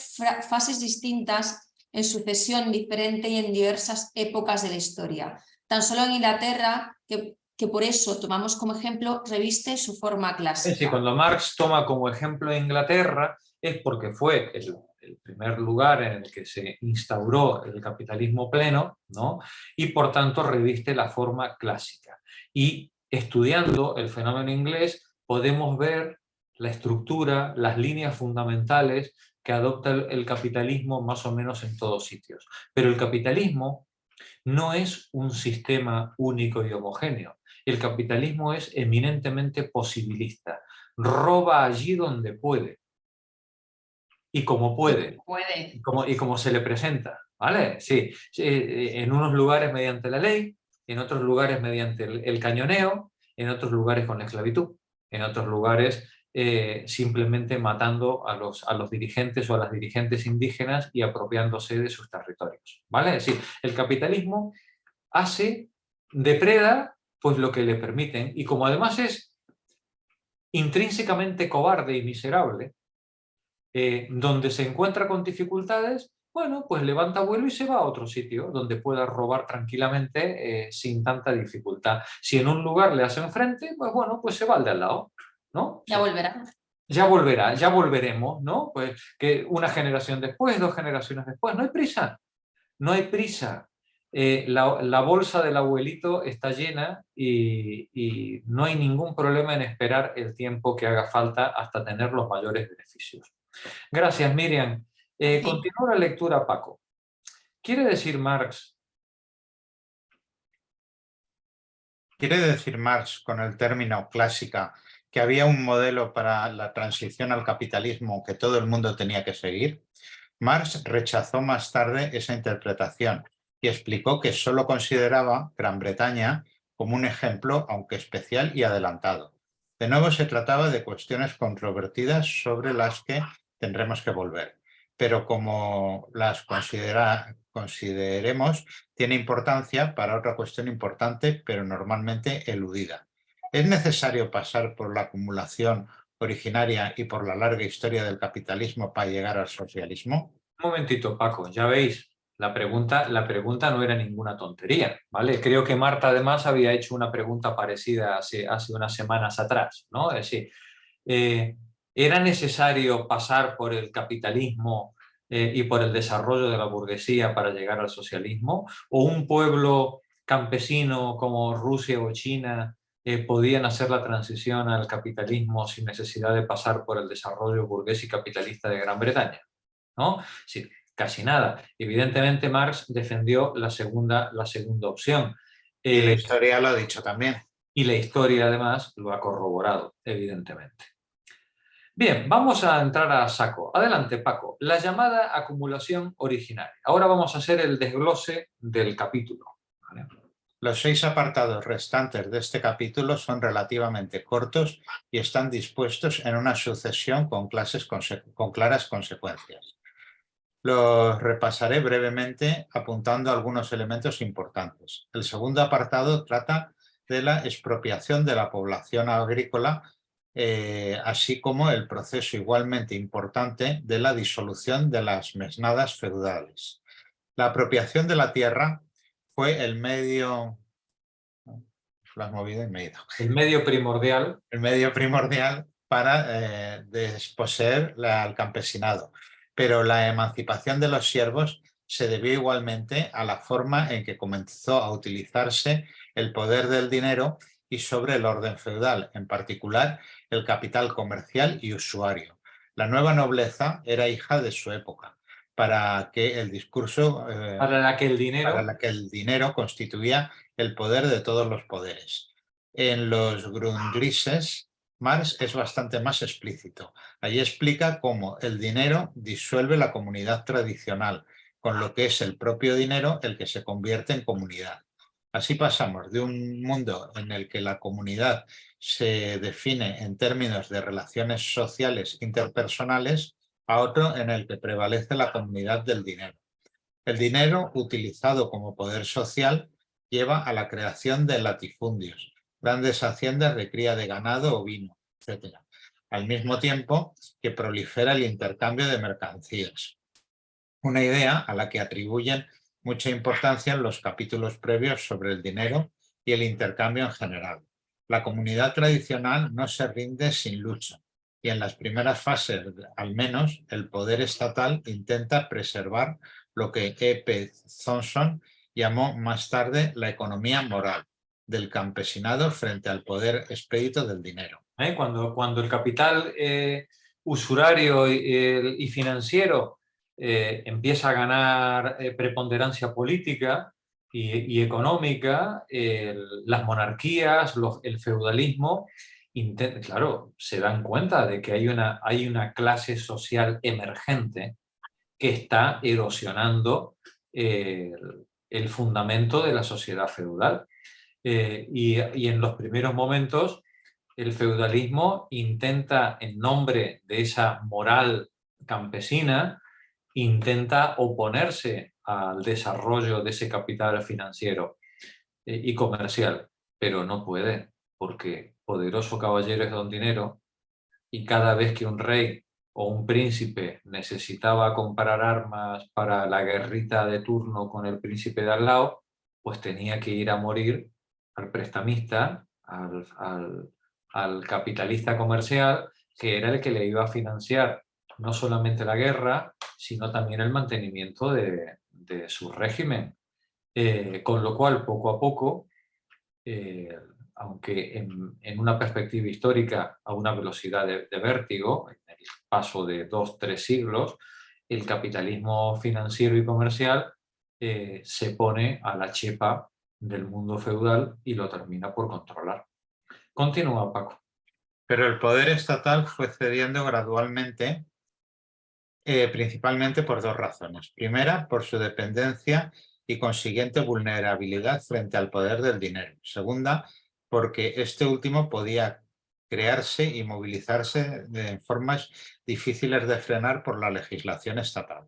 fases distintas en sucesión diferente y en diversas épocas de la historia. Tan solo en Inglaterra, que por eso tomamos como ejemplo, reviste su forma clásica. Sí, cuando Marx toma como ejemplo Inglaterra es porque fue el primer lugar en el que se instauró el capitalismo pleno, ¿no? Y por tanto reviste la forma clásica. Y estudiando el fenómeno inglés podemos ver la estructura, las líneas fundamentales que adopta el capitalismo más o menos en todos sitios. Pero el capitalismo no es un sistema único y homogéneo. El capitalismo es eminentemente posibilista. Roba allí donde puede. Y como puede. Y como se le presenta. ¿Vale? Sí. En unos lugares mediante la ley, en otros lugares mediante el cañoneo, en otros lugares con la esclavitud, en otros lugares simplemente matando a los dirigentes o a las dirigentes indígenas y apropiándose de sus territorios. ¿Vale? Es decir, el capitalismo depreda pues lo que le permiten, y como además es intrínsecamente cobarde y miserable, donde se encuentra con dificultades, bueno, pues levanta vuelo y se va a otro sitio donde pueda robar tranquilamente sin tanta dificultad. Si en un lugar le hacen frente, pues bueno, pues se va al de al lado, ¿no? Ya volverá. Ya volverá, ya volveremos, ¿no? Pues que una generación después, 2 generaciones después, no hay prisa, no hay prisa. La bolsa del abuelito está llena y no hay ningún problema en esperar el tiempo que haga falta hasta tener los mayores beneficios. Gracias, Miriam. Continúa la lectura, Paco. ¿Quiere decir Marx con el término clásica que había un modelo para la transición al capitalismo que todo el mundo tenía que seguir? Marx rechazó más tarde esa interpretación y explicó que solo consideraba Gran Bretaña como un ejemplo, aunque especial y adelantado. De nuevo se trataba de cuestiones controvertidas sobre las que tendremos que volver, pero como las consideremos, tiene importancia para otra cuestión importante, pero normalmente eludida. ¿Es necesario pasar por la acumulación originaria y por la larga historia del capitalismo para llegar al socialismo? Un momentito, Paco, ya veis, la pregunta no era ninguna tontería, ¿vale? Creo que Marta además había hecho una pregunta parecida hace unas semanas atrás, ¿no? Es decir, ¿era necesario pasar por el capitalismo y por el desarrollo de la burguesía para llegar al socialismo? ¿O un pueblo campesino como Rusia o China podían hacer la transición al capitalismo sin necesidad de pasar por el desarrollo burgués y capitalista de Gran Bretaña? ¿No? Sí, casi nada. Evidentemente Marx defendió la segunda opción. Y la historia lo ha dicho también. Y la historia además lo ha corroborado, evidentemente. Bien, vamos a entrar a saco. Adelante, Paco. La llamada acumulación originaria. Ahora vamos a hacer el desglose del capítulo. ¿Vale? Los 6 apartados restantes de este capítulo son relativamente cortos y están dispuestos en una sucesión con claras consecuencias. Los repasaré brevemente apuntando algunos elementos importantes. El segundo apartado trata de la expropiación de la población agrícola, así como el proceso igualmente importante de la disolución de las mesnadas feudales. La apropiación de la tierra fue el medio... Lo has movido y me he ido. El medio primordial. El medio primordial para desposeer al campesinado. Pero la emancipación de los siervos se debió igualmente a la forma en que comenzó a utilizarse el poder del dinero y sobre el orden feudal, en particular el capital comercial y usuario. La nueva nobleza era hija de su época, para la que el dinero constituía el poder de todos los poderes. En los Grundrisses, Marx es bastante más explícito. Allí explica cómo el dinero disuelve la comunidad tradicional, con lo que es el propio dinero el que se convierte en comunidad. Así pasamos de un mundo en el que la comunidad se define en términos de relaciones sociales interpersonales a otro en el que prevalece la comunidad del dinero. El dinero, utilizado como poder social, lleva a la creación de latifundios, grandes haciendas de cría de ganado o vino, etc. Al mismo tiempo que prolifera el intercambio de mercancías. Una idea a la que atribuyen mucha importancia en los capítulos previos sobre el dinero y el intercambio en general. La comunidad tradicional no se rinde sin lucha y en las primeras fases, al menos, el poder estatal intenta preservar lo que E.P. Thompson llamó más tarde la economía moral del campesinado frente al poder expedito del dinero. Cuando el capital usurario y financiero empieza a ganar preponderancia política y económica, las monarquías, el feudalismo, claro, se dan cuenta de que hay una clase social emergente que está erosionando el fundamento de la sociedad feudal. Y en los primeros momentos el feudalismo intenta, en nombre de esa moral campesina, intenta oponerse al desarrollo de ese capital financiero y comercial, pero no puede, porque poderoso caballero es don dinero, y cada vez que un rey o un príncipe necesitaba comprar armas para la guerrita de turno con el príncipe de al lado, pues tenía que ir a morir al prestamista, al capitalista comercial, que era el que le iba a financiar no solamente la guerra, sino también el mantenimiento de su régimen. Con lo cual, poco a poco, aunque en una perspectiva histórica a una velocidad de vértigo, en el paso de 2-3 siglos, el capitalismo financiero y comercial se pone a la chepa del mundo feudal y lo termina por controlar. Continúa, Paco. Pero el poder estatal fue cediendo gradualmente, principalmente por dos razones. Primera, por su dependencia y consiguiente vulnerabilidad frente al poder del dinero. Segunda, porque este último podía crearse y movilizarse de formas difíciles de frenar por la legislación estatal.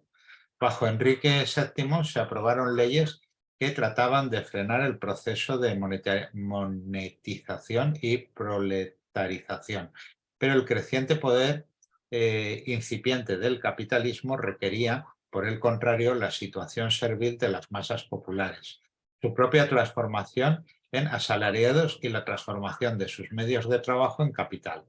Bajo Enrique VII se aprobaron leyes que trataban de frenar el proceso de monetización y proletarización, pero el creciente poder incipiente del capitalismo requería, por el contrario, la situación servil de las masas populares, su propia transformación en asalariados y la transformación de sus medios de trabajo en capital.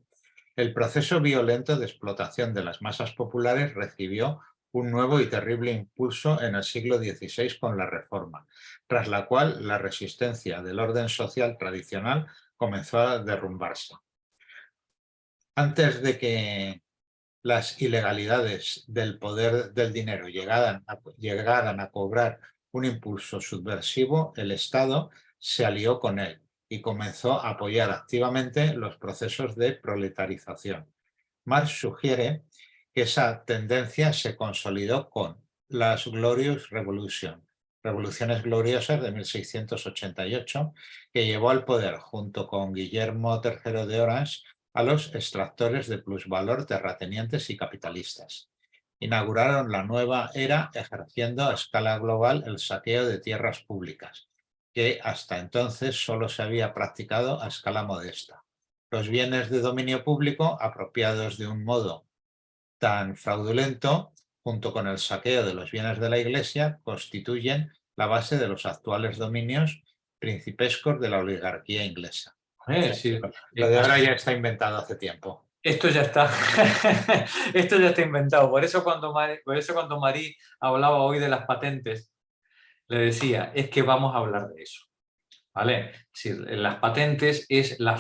El proceso violento de explotación de las masas populares recibió un nuevo y terrible impulso en el siglo XVI con la Reforma, tras la cual la resistencia del orden social tradicional comenzó a derrumbarse. Antes de que las ilegalidades del poder del dinero llegaran a cobrar un impulso subversivo, el Estado se alió con él y comenzó a apoyar activamente los procesos de proletarización. Marx sugiere que esa tendencia se consolidó con las Glorious Revolution, revoluciones gloriosas de 1688, que llevó al poder, junto con Guillermo III de Orange, a los extractores de plusvalor, terratenientes y capitalistas. Inauguraron la nueva era ejerciendo a escala global el saqueo de tierras públicas, que hasta entonces solo se había practicado a escala modesta. Los bienes de dominio público, apropiados de un modo tan fraudulento, junto con el saqueo de los bienes de la Iglesia, constituyen la base de los actuales dominios principescos de la oligarquía inglesa. Sí. Lo de ahora ya está inventado hace tiempo. Esto ya está, esto ya está inventado. Por eso cuando Marí hablaba hoy de las patentes, le decía, es que vamos a hablar de eso. ¿Vale? Es decir, las patentes es una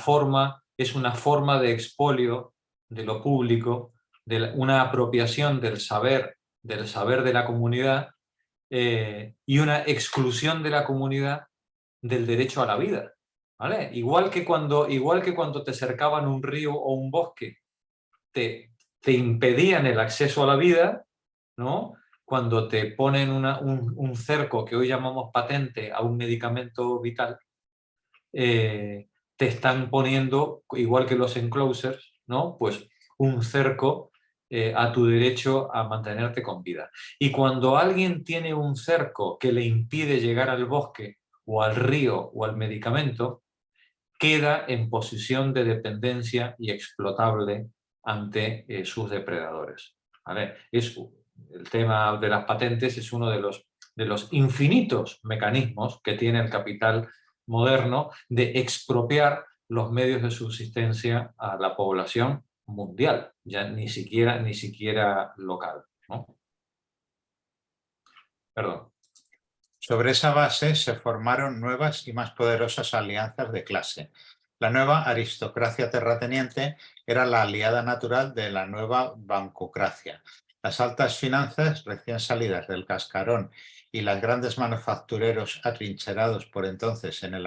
forma de expolio de lo público, de una apropiación del saber de la comunidad y una exclusión de la comunidad del derecho a la vida. ¿Vale? Igual que cuando te cercaban un río o un bosque, te impedían el acceso a la vida, ¿no? Cuando te ponen un cerco que hoy llamamos patente a un medicamento vital, te están poniendo, igual que los enclosures, ¿no? Pues un cerco a tu derecho a mantenerte con vida. Y cuando alguien tiene un cerco que le impide llegar al bosque o al río o al medicamento, queda en posición de dependencia y explotable ante sus depredadores. ¿Vale? El tema de las patentes es uno de los infinitos mecanismos que tiene el capital moderno de expropiar los medios de subsistencia a la población mundial, ya ni siquiera local, ¿no? Perdón. Sobre esa base se formaron nuevas y más poderosas alianzas de clase. La nueva aristocracia terrateniente era la aliada natural de la nueva bancocracia. Las altas finanzas recién salidas del cascarón y los grandes manufactureros atrincherados por entonces en el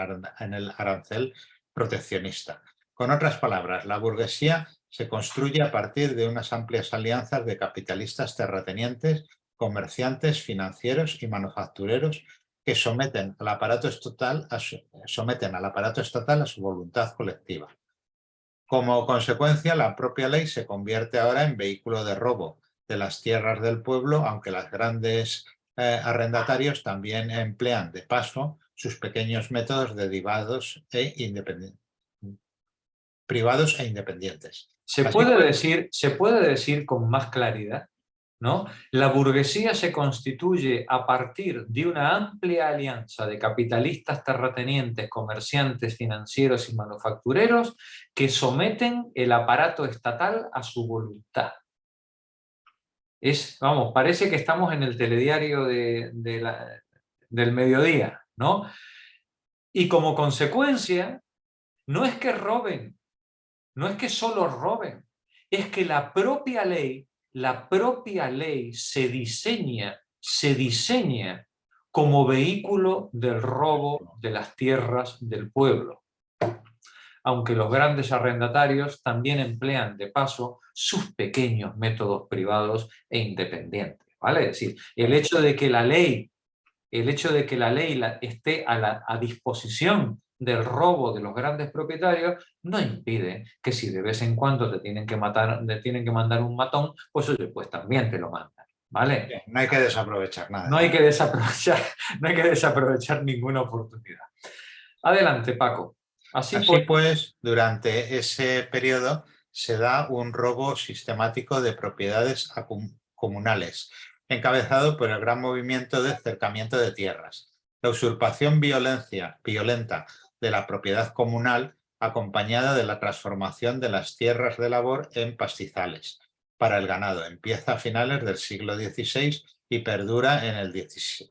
arancel proteccionista. Con otras palabras, la burguesía se construye a partir de unas amplias alianzas de capitalistas terratenientes, comerciantes, financieros y manufactureros que someten al aparato estatal a su voluntad colectiva. Como consecuencia, la propia ley se convierte ahora en vehículo de robo de las tierras del pueblo, aunque los grandes arrendatarios también emplean de paso sus pequeños métodos privados e independientes. Se puede decir con más claridad, ¿no? La burguesía se constituye a partir de una amplia alianza de capitalistas terratenientes, comerciantes, financieros y manufactureros que someten el aparato estatal a su voluntad. Vamos, parece que estamos en el telediario del mediodía, ¿no? Y como consecuencia, no es que roben, no es que solo roben, es que la propia ley se diseña como vehículo del robo de las tierras del pueblo. Aunque los grandes arrendatarios también emplean de paso sus pequeños métodos privados e independientes, ¿vale? Es decir, el hecho de que la ley esté a disposición del robo de los grandes propietarios no impide que si de vez en cuando te tienen que mandar un matón, pues oye, pues también te lo mandan, ¿vale? No hay que desaprovechar nada. No hay que desaprovechar ninguna oportunidad. Adelante, Paco. Así pues, durante ese periodo se da un robo sistemático de propiedades comunales, encabezado por el gran movimiento de cercamiento de tierras. La usurpación violenta de la propiedad comunal, acompañada de la transformación de las tierras de labor en pastizales para el ganado, empieza a finales del siglo XVI y perdura en el XV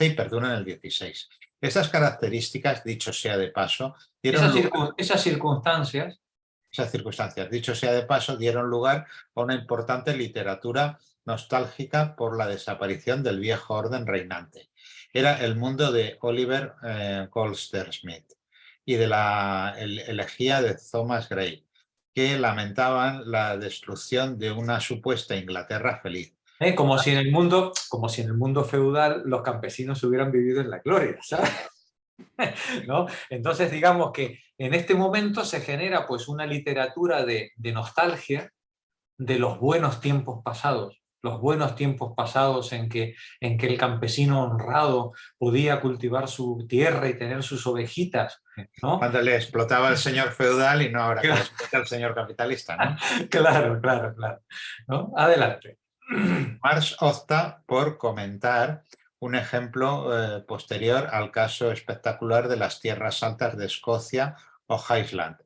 y perdura en el XVI. Estas características, dicho sea de paso, esas circunstancias, dicho sea de paso, dieron lugar a una importante literatura nostálgica por la desaparición del viejo orden reinante. Era el mundo de Oliver Goldsmith y de la elegía de Thomas Gray, que lamentaban la destrucción de una supuesta Inglaterra feliz. Como si en el mundo feudal los campesinos hubieran vivido en la gloria, ¿sabes? ¿No? Entonces digamos que en este momento se genera pues una literatura de nostalgia de los buenos tiempos pasados en que el campesino honrado podía cultivar su tierra y tener sus ovejitas, ¿no? Cuando le explotaba el señor feudal y no ahora que le explota el señor capitalista, ¿no? Claro, ¿no? Adelante. Marx opta por comentar un ejemplo posterior al caso espectacular de las tierras altas de Escocia o Highland,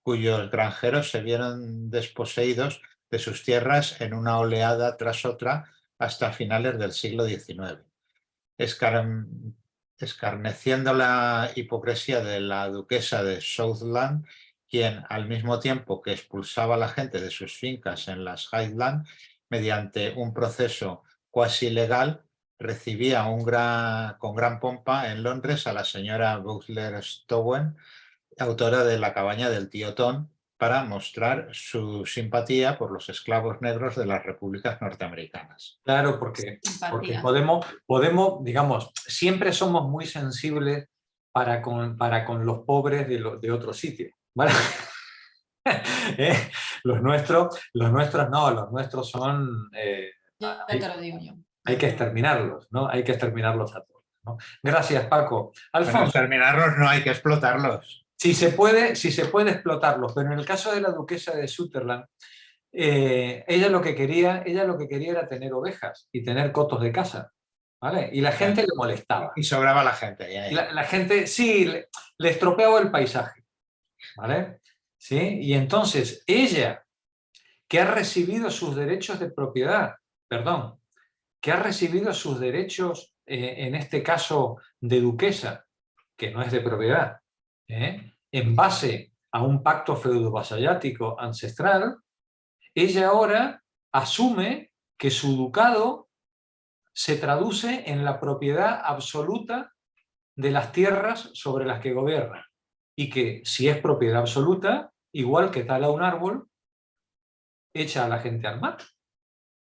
cuyos granjeros se vieron desposeídos de sus tierras en una oleada tras otra hasta finales del siglo XIX. Escarneciendo la hipocresía de la duquesa de Southland, quien al mismo tiempo que expulsaba a la gente de sus fincas en las Highland, mediante un proceso cuasi legal, recibía con gran pompa en Londres a la señora Butler Stowen, autora de La cabaña del tío Tom, para mostrar su simpatía por los esclavos negros de las repúblicas norteamericanas. Claro, porque podemos, digamos, siempre somos muy sensibles para con los pobres de otros sitios, ¿vale? Los nuestros no, los nuestros son... Ya te lo digo yo. Hay que exterminarlos, ¿no? Hay que exterminarlos a todos, ¿no? Gracias, Paco. Alfonso. Para terminarlos no hay que explotarlos. Si se puede explotarlos, pero en el caso de la duquesa de Sutherland, ella lo que quería era tener ovejas y tener cotos de casa, ¿vale? Y la gente le molestaba. Y sobraba la gente. La gente, sí, le estropeaba el paisaje, ¿vale? ¿Sí? Y entonces ella, que ha recibido sus derechos de propiedad, perdón, que ha recibido sus derechos, en este caso de duquesa, que no es de propiedad, en base a un pacto feudo-vasallático ancestral, ella ahora asume que su ducado se traduce en la propiedad absoluta de las tierras sobre las que gobierna, y que si es propiedad absoluta, igual que tala un árbol, echa a la gente al mar,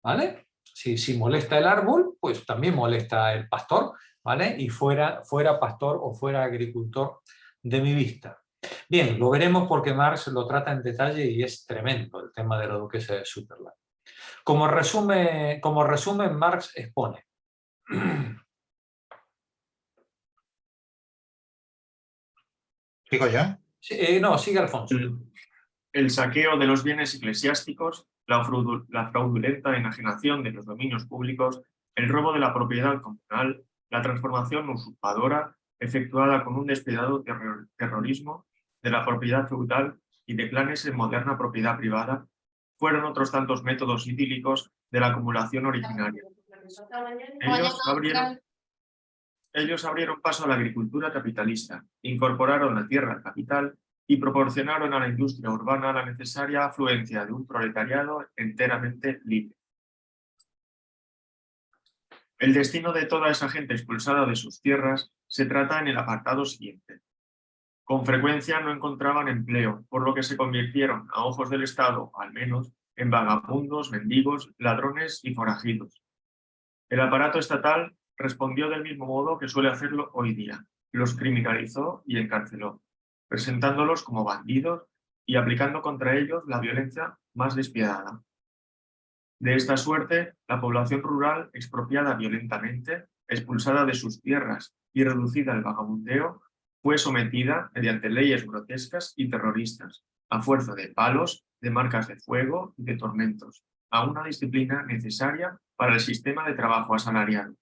¿vale? Si molesta el árbol, pues también molesta el pastor, ¿vale? Y fuera pastor o fuera agricultor de mi vista. Bien, lo veremos porque Marx lo trata en detalle y es tremendo el tema de la duquesa de Sutherland. Como resumen, Marx expone. ¿Sigo yo? No, sigue Alfonso. El saqueo de los bienes eclesiásticos, la fraudulenta enajenación de los dominios públicos, el robo de la propiedad comunal, la transformación usurpadora efectuada con un despiadado terrorismo de la propiedad feudal y de planes en moderna propiedad privada, fueron otros tantos métodos idílicos de la acumulación originaria. Ellos abrieron paso a la agricultura capitalista, incorporaron la tierra al capital y proporcionaron a la industria urbana la necesaria afluencia de un proletariado enteramente libre. El destino de toda esa gente expulsada de sus tierras se trata en el apartado siguiente. Con frecuencia no encontraban empleo, por lo que se convirtieron, a ojos del Estado al menos, en vagabundos, mendigos, ladrones y forajidos. El aparato estatal respondió del mismo modo que suele hacerlo hoy día. Los criminalizó y encarceló, presentándolos como bandidos y aplicando contra ellos la violencia más despiadada. De esta suerte, la población rural, expropiada violentamente, expulsada de sus tierras y reducida al vagabundeo, fue sometida, mediante leyes grotescas y terroristas, a fuerza de palos, de marcas de fuego y de tormentos, a una disciplina necesaria para el sistema de trabajo asalariado.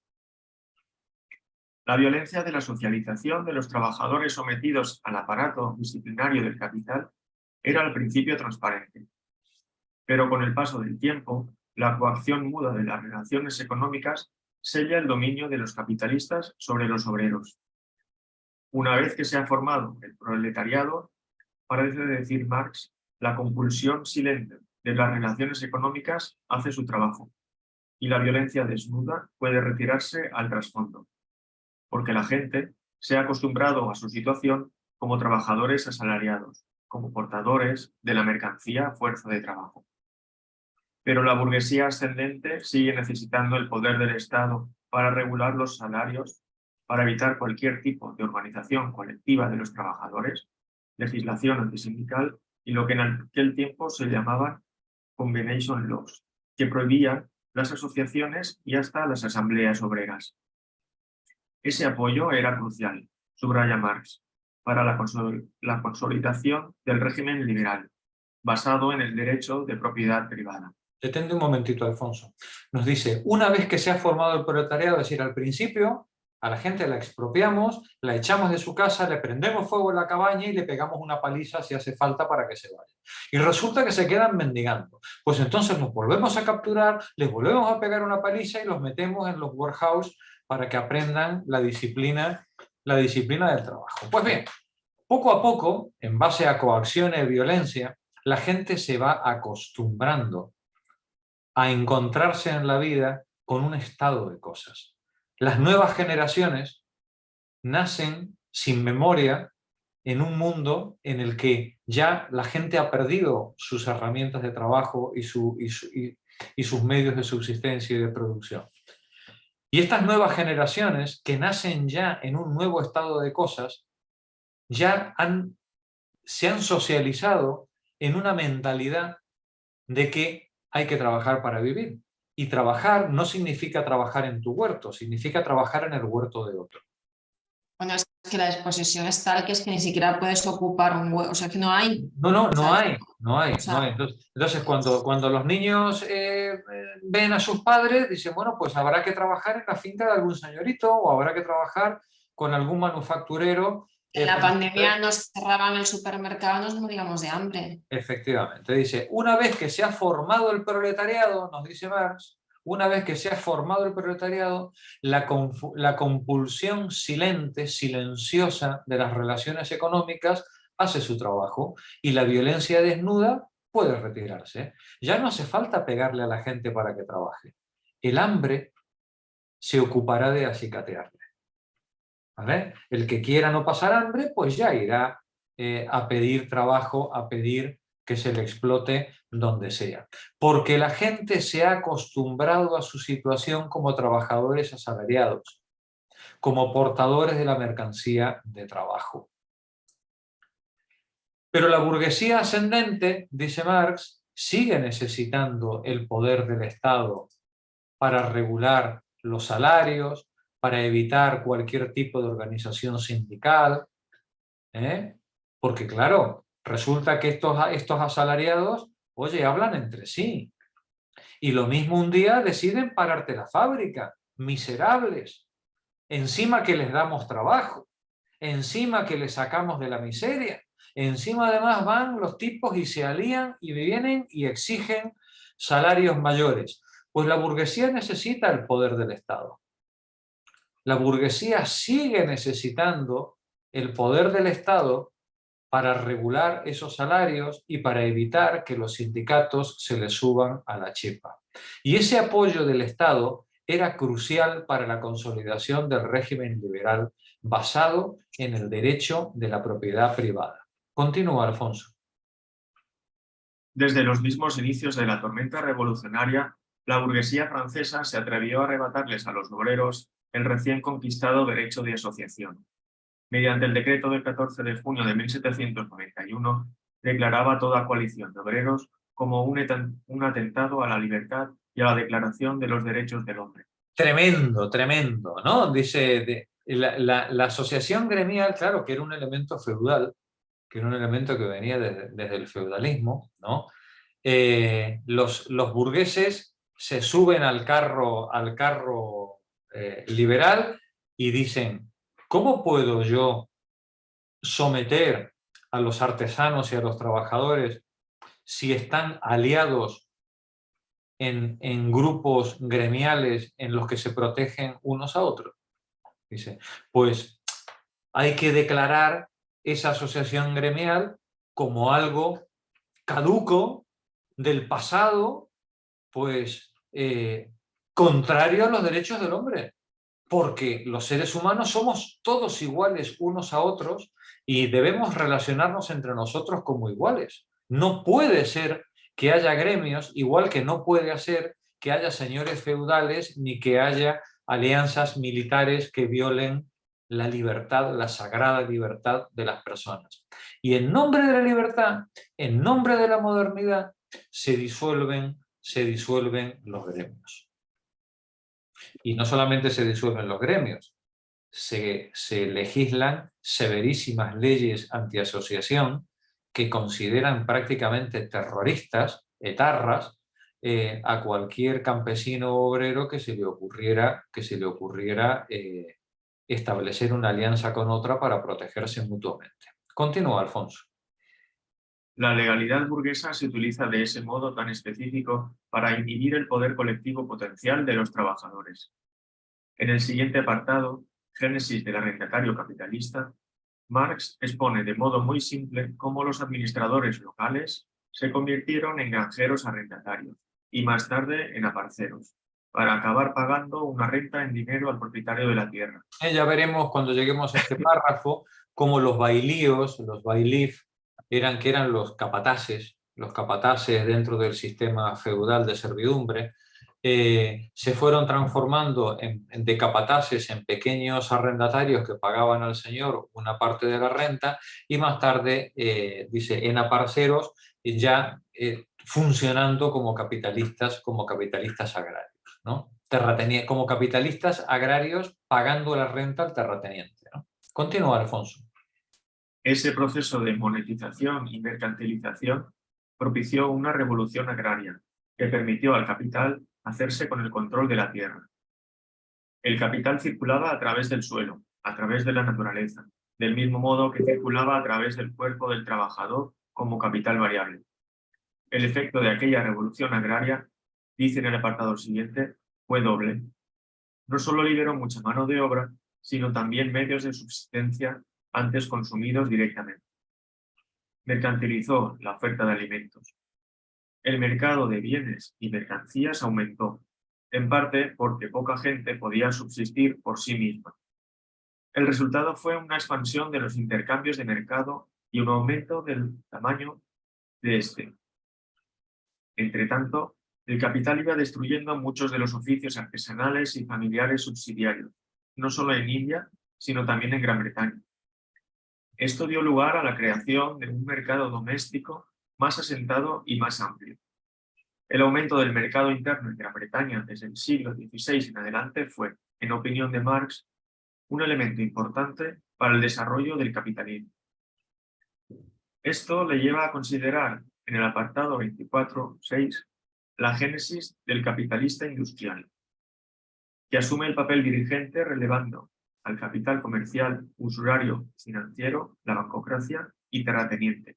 La violencia de la socialización de los trabajadores sometidos al aparato disciplinario del capital era al principio transparente, pero con el paso del tiempo, la coacción muda de las relaciones económicas sella el dominio de los capitalistas sobre los obreros. Una vez que se ha formado el proletariado, parece decir Marx, la compulsión silente de las relaciones económicas hace su trabajo, y la violencia desnuda puede retirarse al trasfondo, porque la gente se ha acostumbrado a su situación como trabajadores asalariados, como portadores de la mercancía a fuerza de trabajo. Pero la burguesía ascendente sigue necesitando el poder del Estado para regular los salarios, para evitar cualquier tipo de organización colectiva de los trabajadores, legislación antisindical y lo que en aquel tiempo se llamaban combination laws, que prohibían las asociaciones y hasta las asambleas obreras. Ese apoyo era crucial, subraya Marx, para la consolidación del régimen liberal, basado en el derecho de propiedad privada. Detente un momentito, Alfonso. Nos dice, una vez que se ha formado el proletariado, es decir, al principio, a la gente la expropiamos, la echamos de su casa, le prendemos fuego en la cabaña y le pegamos una paliza si hace falta para que se vaya. Y resulta que se quedan mendigando. Pues entonces nos volvemos a capturar, les volvemos a pegar una paliza y los metemos en los workhouse para que aprendan la disciplina del trabajo. Pues bien, poco a poco, en base a coacciones y violencia, la gente se va acostumbrando a encontrarse en la vida con un estado de cosas. Las nuevas generaciones nacen sin memoria en un mundo en el que ya la gente ha perdido sus herramientas de trabajo y sus medios de subsistencia y de producción. Y estas nuevas generaciones que nacen ya en un nuevo estado de cosas, ya se han socializado en una mentalidad de que hay que trabajar para vivir. Y trabajar no significa trabajar en tu huerto, significa trabajar en el huerto de otro. Bueno, es que la exposición es tal que es que ni siquiera puedes ocupar un hueco, o sea, que no hay. No sea, hay. o sea, Entonces cuando los niños ven a sus padres, dicen, bueno, pues habrá que trabajar en la finca de algún señorito o habrá que trabajar con algún manufacturero. En la pandemia nos cerraban el supermercado, nos moríamos de hambre. Efectivamente, dice, una vez que se ha formado el proletariado, nos dice Marx, una vez que se ha formado el proletariado, la compulsión silente, silenciosa de las relaciones económicas hace su trabajo y la violencia desnuda puede retirarse. Ya no hace falta pegarle a la gente para que trabaje. El hambre se ocupará de acicatearle. ¿Vale? El que quiera no pasar hambre, pues ya irá a pedir trabajo, a pedir que se le explote donde sea. Porque la gente se ha acostumbrado a su situación como trabajadores asalariados, como portadores de la mercancía de trabajo. Pero la burguesía ascendente, dice Marx, sigue necesitando el poder del Estado para regular los salarios, para evitar cualquier tipo de organización sindical, porque claro, resulta que estos asalariados, oye, hablan entre sí. Y lo mismo un día deciden pararte la fábrica, miserables, encima que les damos trabajo, encima que les sacamos de la miseria, encima además van los tipos y se alían y vienen y exigen salarios mayores. Pues la burguesía necesita el poder del Estado. La burguesía sigue necesitando el poder del Estado para regular esos salarios y para evitar que los sindicatos se les suban a la chepa. Y ese apoyo del Estado era crucial para la consolidación del régimen liberal basado en el derecho de la propiedad privada. Continúa, Alfonso. Desde los mismos inicios de la tormenta revolucionaria, la burguesía francesa se atrevió a arrebatarles a los obreros el recién conquistado derecho de asociación. Mediante el decreto del 14 de junio de 1791, declaraba toda coalición de obreros como un atentado a la libertad y a la Declaración de los Derechos del Hombre. Tremendo, tremendo, ¿no? Dice, la asociación gremial, claro, que era un elemento feudal, que era un elemento que venía desde el feudalismo, ¿no? Los burgueses se suben al carro liberal y dicen, ¿cómo puedo yo someter a los artesanos y a los trabajadores si están aliados en grupos gremiales en los que se protegen unos a otros? Dice, pues hay que declarar esa asociación gremial como algo caduco del pasado, pues contrario a los derechos del hombre, porque los seres humanos somos todos iguales unos a otros y debemos relacionarnos entre nosotros como iguales. No puede ser que haya gremios, igual que no puede ser que haya señores feudales ni que haya alianzas militares que violen la libertad, la sagrada libertad de las personas. Y en nombre de la libertad, en nombre de la modernidad, se disuelven los gremios. Y no solamente se disuelven los gremios, se legislan severísimas leyes antiasociación que consideran prácticamente terroristas, etarras, a cualquier campesino o obrero que se le ocurriera establecer una alianza con otra para protegerse mutuamente. Continúa, Alfonso. La legalidad burguesa se utiliza de ese modo tan específico para inhibir el poder colectivo potencial de los trabajadores. En el siguiente apartado, Génesis del arrendatario capitalista, Marx expone de modo muy simple cómo los administradores locales se convirtieron en granjeros arrendatarios y más tarde en aparceros, para acabar pagando una renta en dinero al propietario de la tierra. Ya veremos cuando lleguemos a este párrafo cómo los bailíos, los bailif, eran los capataces dentro del sistema feudal de servidumbre, se fueron transformando de capataces en pequeños arrendatarios que pagaban al señor una parte de la renta y más tarde, dice, en aparceros, ya funcionando como capitalistas agrarios, ¿no? Como capitalistas agrarios pagando la renta al terrateniente, ¿no? Continúa, Alfonso. Ese proceso de monetización y mercantilización propició una revolución agraria que permitió al capital hacerse con el control de la tierra. El capital circulaba a través del suelo, a través de la naturaleza, del mismo modo que circulaba a través del cuerpo del trabajador como capital variable. El efecto de aquella revolución agraria, dice en el apartado siguiente, fue doble. No solo liberó mucha mano de obra, sino también medios de subsistencia antes consumidos directamente. Mercantilizó la oferta de alimentos. El mercado de bienes y mercancías aumentó, en parte porque poca gente podía subsistir por sí misma. El resultado fue una expansión de los intercambios de mercado y un aumento del tamaño de este. Entretanto, el capital iba destruyendo muchos de los oficios artesanales y familiares subsidiarios, no solo en India, sino también en Gran Bretaña. Esto dio lugar a la creación de un mercado doméstico más asentado y más amplio. El aumento del mercado interno en Gran Bretaña desde el siglo XVI en adelante fue, en opinión de Marx, un elemento importante para el desarrollo del capitalismo. Esto le lleva a considerar en el apartado 24.6 la génesis del capitalista industrial, que asume el papel dirigente relevando al capital comercial, usurario, financiero, la bancocracia y terrateniente.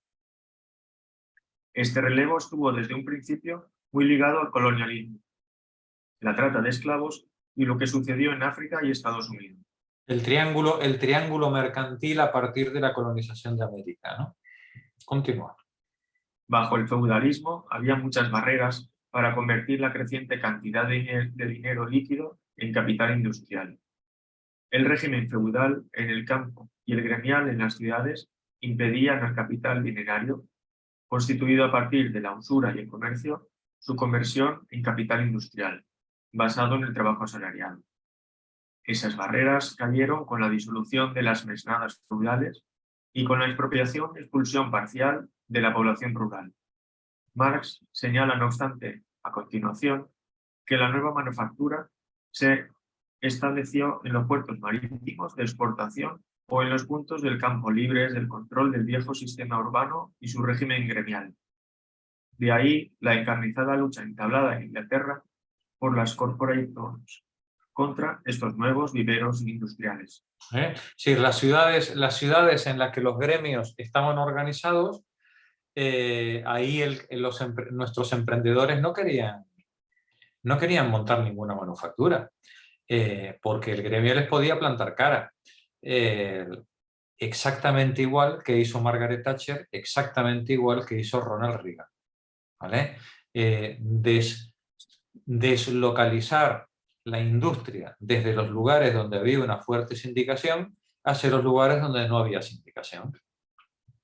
Este relevo estuvo desde un principio muy ligado al colonialismo, la trata de esclavos y lo que sucedió en África y Estados Unidos. El triángulo mercantil a partir de la colonización de América, ¿no? Continúa. Bajo el feudalismo había muchas barreras para convertir la creciente cantidad de dinero líquido en capital industrial. El régimen feudal en el campo y el gremial en las ciudades impedían al capital dinerario, constituido a partir de la usura y el comercio, su conversión en capital industrial, basado en el trabajo asalariado. Esas barreras cayeron con la disolución de las mesnadas feudales y con la expropiación y expulsión parcial de la población rural. Marx señala, no obstante, a continuación, que la nueva manufactura se estableció en los puertos marítimos de exportación o en los puntos del campo libres del control del viejo sistema urbano y su régimen gremial. De ahí la encarnizada lucha entablada en Inglaterra por las corporations contra estos nuevos viveros industriales. Sí, las ciudades en las que los gremios estaban organizados, ahí nuestros emprendedores no querían montar ninguna manufactura, porque el gremio les podía plantar cara. Exactamente igual que hizo Margaret Thatcher, exactamente igual que hizo Ronald Reagan, ¿vale? Deslocalizar la industria desde los lugares donde había una fuerte sindicación hacia los lugares donde no había sindicación.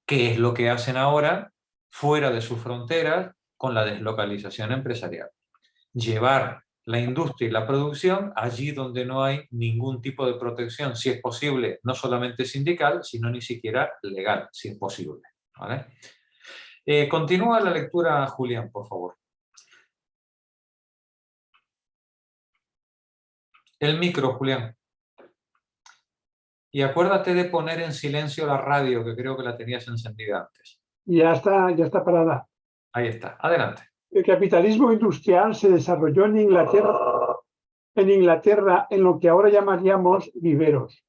¿Qué es lo que hacen ahora fuera de sus fronteras con la deslocalización empresarial? Llevar la industria y la producción allí donde no hay ningún tipo de protección, si es posible, no solamente sindical, sino ni siquiera legal, si es posible, ¿vale? Continúa la lectura, Julián, por favor. El micro, Julián. Y acuérdate de poner en silencio la radio, que creo que la tenías encendida antes. Ya está parada. Ahí está, adelante. El capitalismo industrial se desarrolló en Inglaterra en lo que ahora llamaríamos viveros.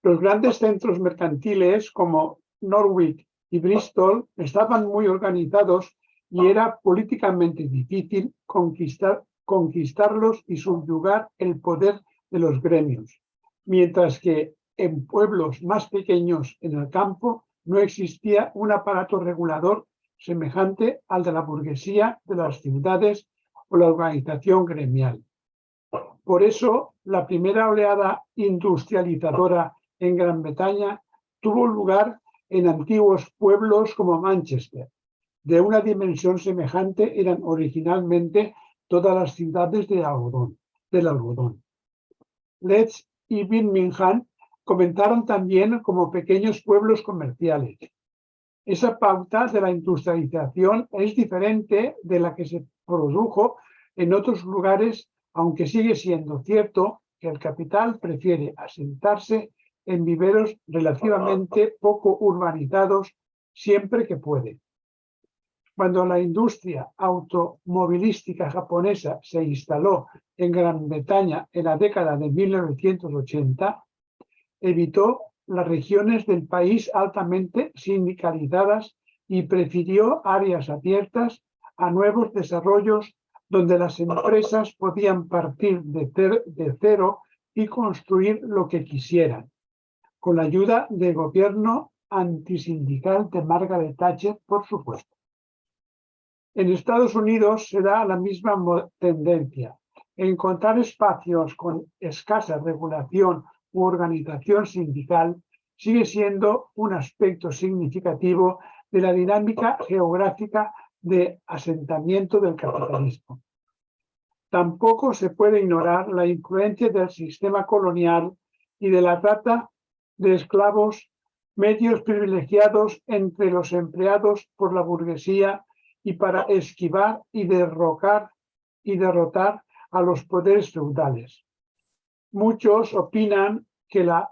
Los grandes centros mercantiles como Norwich y Bristol estaban muy organizados y era políticamente difícil conquistarlos y subyugar el poder de los gremios, mientras que en pueblos más pequeños en el campo no existía un aparato regulador semejante al de la burguesía de las ciudades o la organización gremial. Por eso, la primera oleada industrializadora en Gran Bretaña tuvo lugar en antiguos pueblos como Manchester. De una dimensión semejante eran originalmente todas las ciudades del algodón. Leeds y Birmingham comenzaron también como pequeños pueblos comerciales. Esa pauta de la industrialización es diferente de la que se produjo en otros lugares, aunque sigue siendo cierto que el capital prefiere asentarse en viveros relativamente poco urbanizados siempre que puede. Cuando la industria automovilística japonesa se instaló en Gran Bretaña en la década de 1980, evitó las regiones del país altamente sindicalizadas y prefirió áreas abiertas a nuevos desarrollos donde las empresas podían partir de cero y construir lo que quisieran, con la ayuda del gobierno antisindical de Margaret Thatcher, por supuesto. En Estados Unidos se da la misma tendencia. Encontrar espacios con escasa regulación u organización sindical sigue siendo un aspecto significativo de la dinámica geográfica de asentamiento del capitalismo. Tampoco se puede ignorar la influencia del sistema colonial y de la trata de esclavos, medios privilegiados entre los empleados por la burguesía y para esquivar y derrotar a los poderes feudales. Muchos opinan que las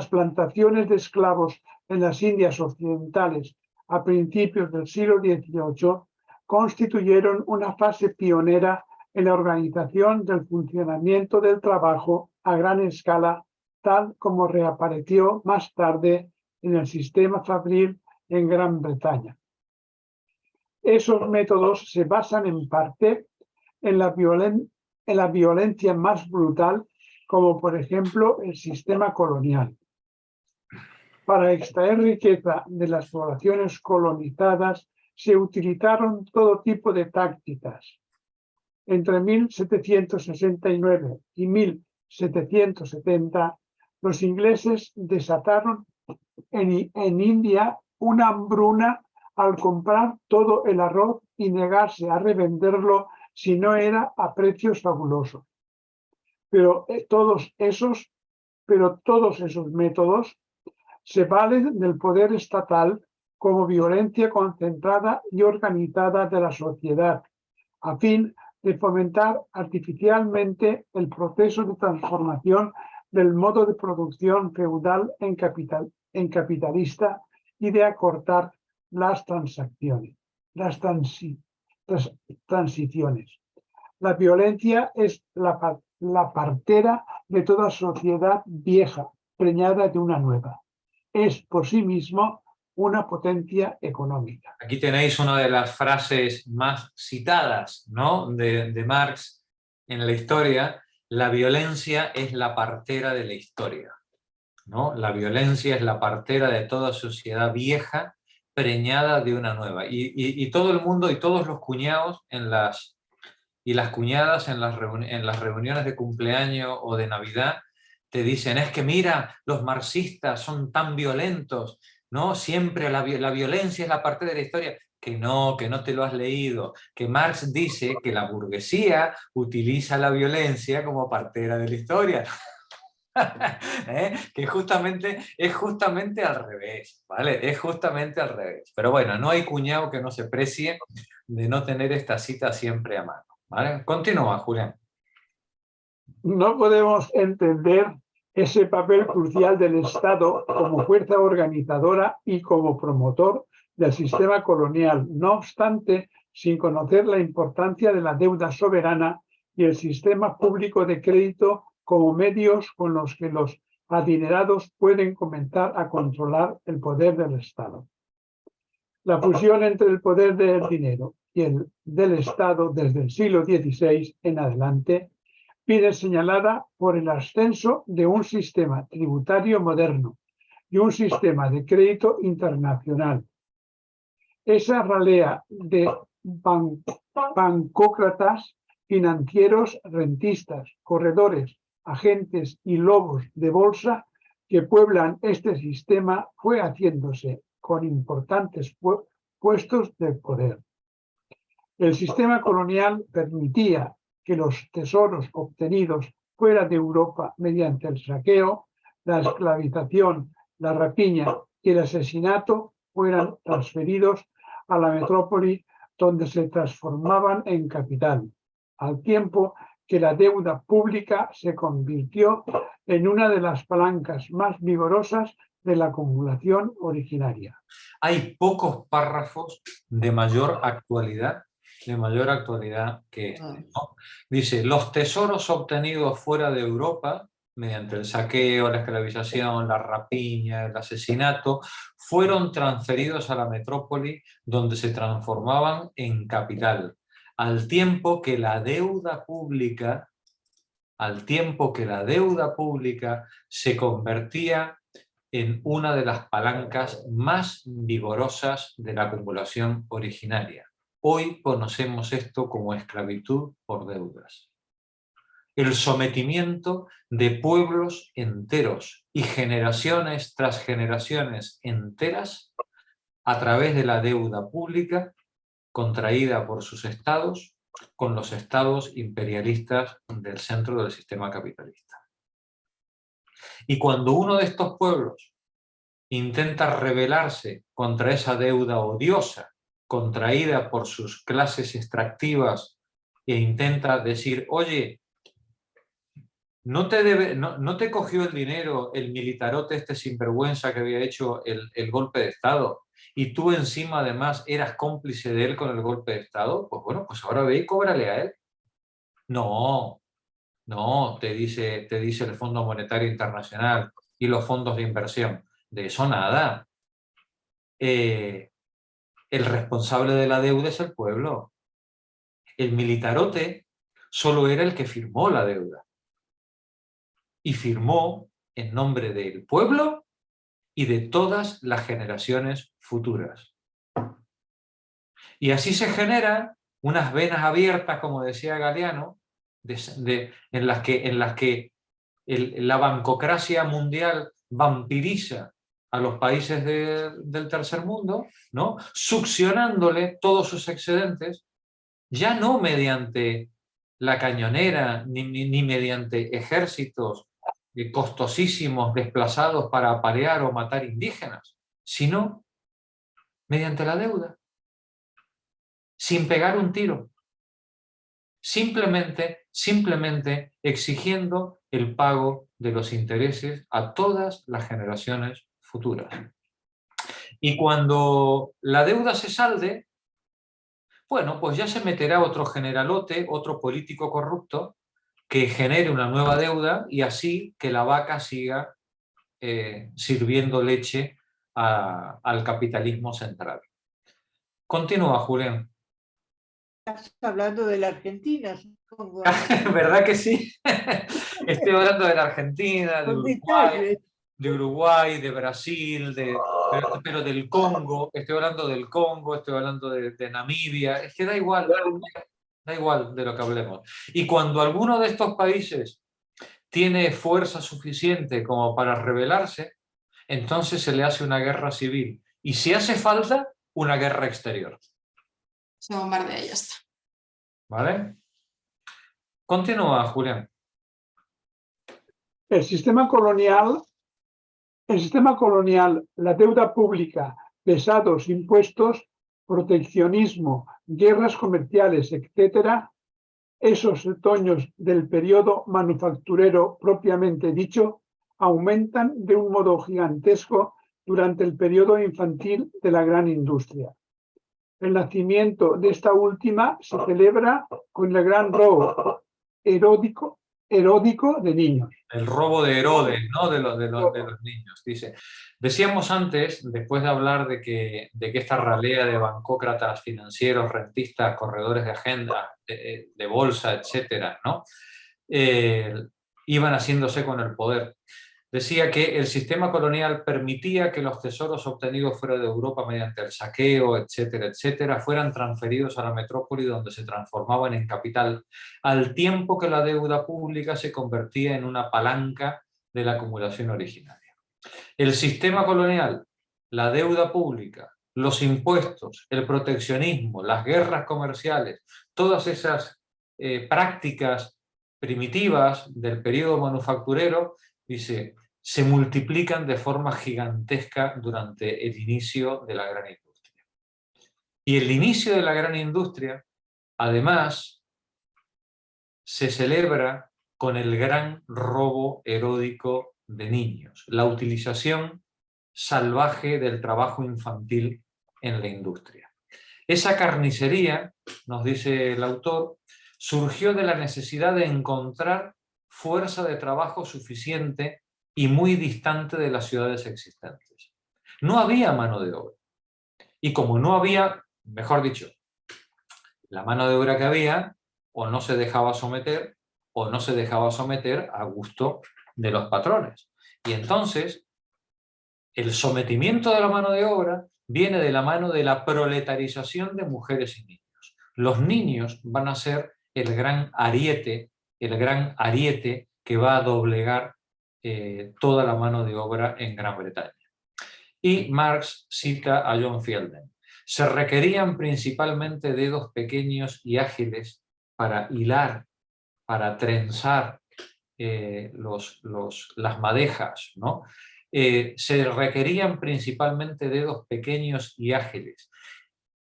plantaciones de esclavos en las Indias Occidentales a principios del siglo XVIII constituyeron una fase pionera en la organización del funcionamiento del trabajo a gran escala, tal como reapareció más tarde en el sistema fabril en Gran Bretaña. Esos métodos se basan en parte en la violencia más brutal, como por ejemplo el sistema colonial. Para extraer riqueza de las poblaciones colonizadas se utilizaron todo tipo de tácticas. Entre 1769 y 1770, los ingleses desataron en India una hambruna al comprar todo el arroz y negarse a revenderlo si no era a precios fabulosos. Pero todos esos métodos se valen del poder estatal como violencia concentrada y organizada de la sociedad, a fin de fomentar artificialmente el proceso de transformación del modo de producción feudal en capitalista y de acortar las transiciones. La violencia es la partera de toda sociedad vieja, preñada de una nueva. Es por sí mismo una potencia económica. Aquí tenéis una de las frases más citadas, ¿no?, de Marx en la historia. La violencia es la partera de la historia, ¿no? La violencia es la partera de toda sociedad vieja, preñada de una nueva. Y todo el mundo y todos los cuñados y las cuñadas en las reuniones de cumpleaños o de Navidad te dicen, es que mira, los marxistas son tan violentos, ¿no? Siempre la violencia es la parte de la historia. Que no te lo has leído. Que Marx dice que la burguesía utiliza la violencia como partera de la historia. Que es justamente al revés, ¿vale? Es justamente al revés. Pero bueno, no hay cuñado que no se precie de no tener esta cita siempre a mano, ¿vale? Continúa, Julián. No podemos entender ese papel crucial del Estado como fuerza organizadora y como promotor del sistema colonial, no obstante, sin conocer la importancia de la deuda soberana y el sistema público de crédito como medios con los que los adinerados pueden comenzar a controlar el poder del Estado. La fusión entre el poder del dinero y el del Estado desde el siglo XVI en adelante viene señalada por el ascenso de un sistema tributario moderno y un sistema de crédito internacional. Esa ralea de bancócratas, financieros, rentistas, corredores, agentes y lobos de bolsa que pueblan este sistema fue haciéndose con importantes puestos de poder. El sistema colonial permitía que los tesoros obtenidos fuera de Europa mediante el saqueo, la esclavización, la rapiña y el asesinato fueran transferidos a la metrópoli donde se transformaban en capital, al tiempo que la deuda pública se convirtió en una de las palancas más vigorosas de la acumulación originaria. Hay pocos párrafos de mayor actualidad que este, ¿no? Dice, los tesoros obtenidos fuera de Europa, mediante el saqueo, la esclavización, la rapiña, el asesinato, fueron transferidos a la metrópoli donde se transformaban en capital, al tiempo que la deuda pública se convertía en una de las palancas más vigorosas de la acumulación originaria. Hoy conocemos esto como esclavitud por deudas. El sometimiento de pueblos enteros y generaciones tras generaciones enteras a través de la deuda pública contraída por sus estados con los estados imperialistas del centro del sistema capitalista. Y cuando uno de estos pueblos intenta rebelarse contra esa deuda odiosa contraída por sus clases extractivas e intenta decir, oye, ¿no te cogió el dinero el militarote este sinvergüenza que había hecho el golpe de Estado y tú encima además eras cómplice de él con el golpe de Estado? Pues bueno, pues ahora ve y cóbrale a él. No, te dice el Fondo Monetario Internacional y los fondos de inversión. De eso nada. El responsable de la deuda es el pueblo. El militarote solo era el que firmó la deuda. Y firmó en nombre del pueblo y de todas las generaciones futuras. Y así se generan unas venas abiertas, como decía Galeano, en las que la bancocracia mundial vampiriza a los países del tercer mundo, ¿no? Succionándole todos sus excedentes, ya no mediante la cañonera ni mediante ejércitos costosísimos desplazados para aparear o matar indígenas, sino mediante la deuda, sin pegar un tiro, simplemente exigiendo el pago de los intereses a todas las generaciones futuras. Y cuando la deuda se salde, bueno, pues ya se meterá otro generalote, otro político corrupto, que genere una nueva deuda y así que la vaca siga sirviendo leche al capitalismo central. Continúa, Julián. Estás hablando de la Argentina, supongo. ¿Verdad que sí? Estoy hablando de la Argentina, de Uruguay, de Brasil, pero del Congo, estoy hablando del Congo, estoy hablando de Namibia, es que da igual de lo que hablemos. Y cuando alguno de estos países tiene fuerza suficiente como para rebelarse, entonces se le hace una guerra civil. Y si hace falta, una guerra exterior. Se bombardea y ya está. ¿Vale? Continúa, Julián. El sistema colonial, la deuda pública, pesados impuestos, proteccionismo, guerras comerciales, etc., esos otoños del periodo manufacturero propiamente dicho, aumentan de un modo gigantesco durante el periodo infantil de la gran industria. El nacimiento de esta última se celebra con el gran robo eródico de niños. El robo de Herodes, ¿no? de los niños, dice. Decíamos antes, después de hablar de que esta ralea de bancócratas financieros, rentistas, corredores de agenda, de bolsa, etcétera, ¿no? Iban haciéndose con el poder. Decía que el sistema colonial permitía que los tesoros obtenidos fuera de Europa mediante el saqueo, etcétera, etcétera, fueran transferidos a la metrópoli donde se transformaban en capital, al tiempo que la deuda pública se convertía en una palanca de la acumulación originaria. El sistema colonial, la deuda pública, los impuestos, el proteccionismo, las guerras comerciales, todas esas prácticas primitivas del periodo manufacturero, dice, se multiplican de forma gigantesca durante el inicio de la gran industria. Y el inicio de la gran industria, además, se celebra con el gran robo erótico de niños, la utilización salvaje del trabajo infantil en la industria. Esa carnicería, nos dice el autor, surgió de la necesidad de encontrar fuerza de trabajo suficiente y muy distante de las ciudades existentes. No había mano de obra. Y como no había, mejor dicho, la mano de obra que había, o no se dejaba someter, o no se dejaba someter a gusto de los patrones. Y entonces, el sometimiento de la mano de obra viene de la mano de la proletarización de mujeres y niños. Los niños van a ser el gran ariete que va a doblegar toda la mano de obra en Gran Bretaña. Y Marx cita a John Fielden. Se requerían principalmente dedos pequeños y ágiles para hilar, para trenzar las madejas, ¿no? Se requerían principalmente dedos pequeños y ágiles.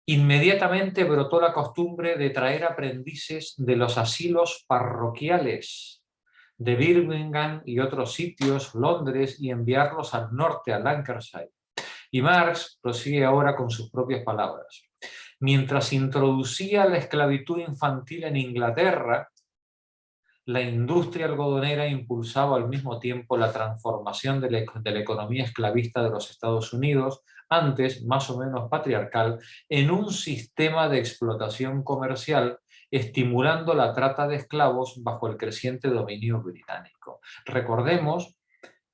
Inmediatamente brotó la costumbre de traer aprendices de los asilos parroquiales de Birmingham y otros sitios, Londres, y enviarlos al norte, a Lancashire. Y Marx prosigue ahora con sus propias palabras. Mientras introducía la esclavitud infantil en Inglaterra, la industria algodonera impulsaba al mismo tiempo la transformación de la economía esclavista de los Estados Unidos, antes más o menos patriarcal, en un sistema de explotación comercial, estimulando la trata de esclavos bajo el creciente dominio británico. Recordemos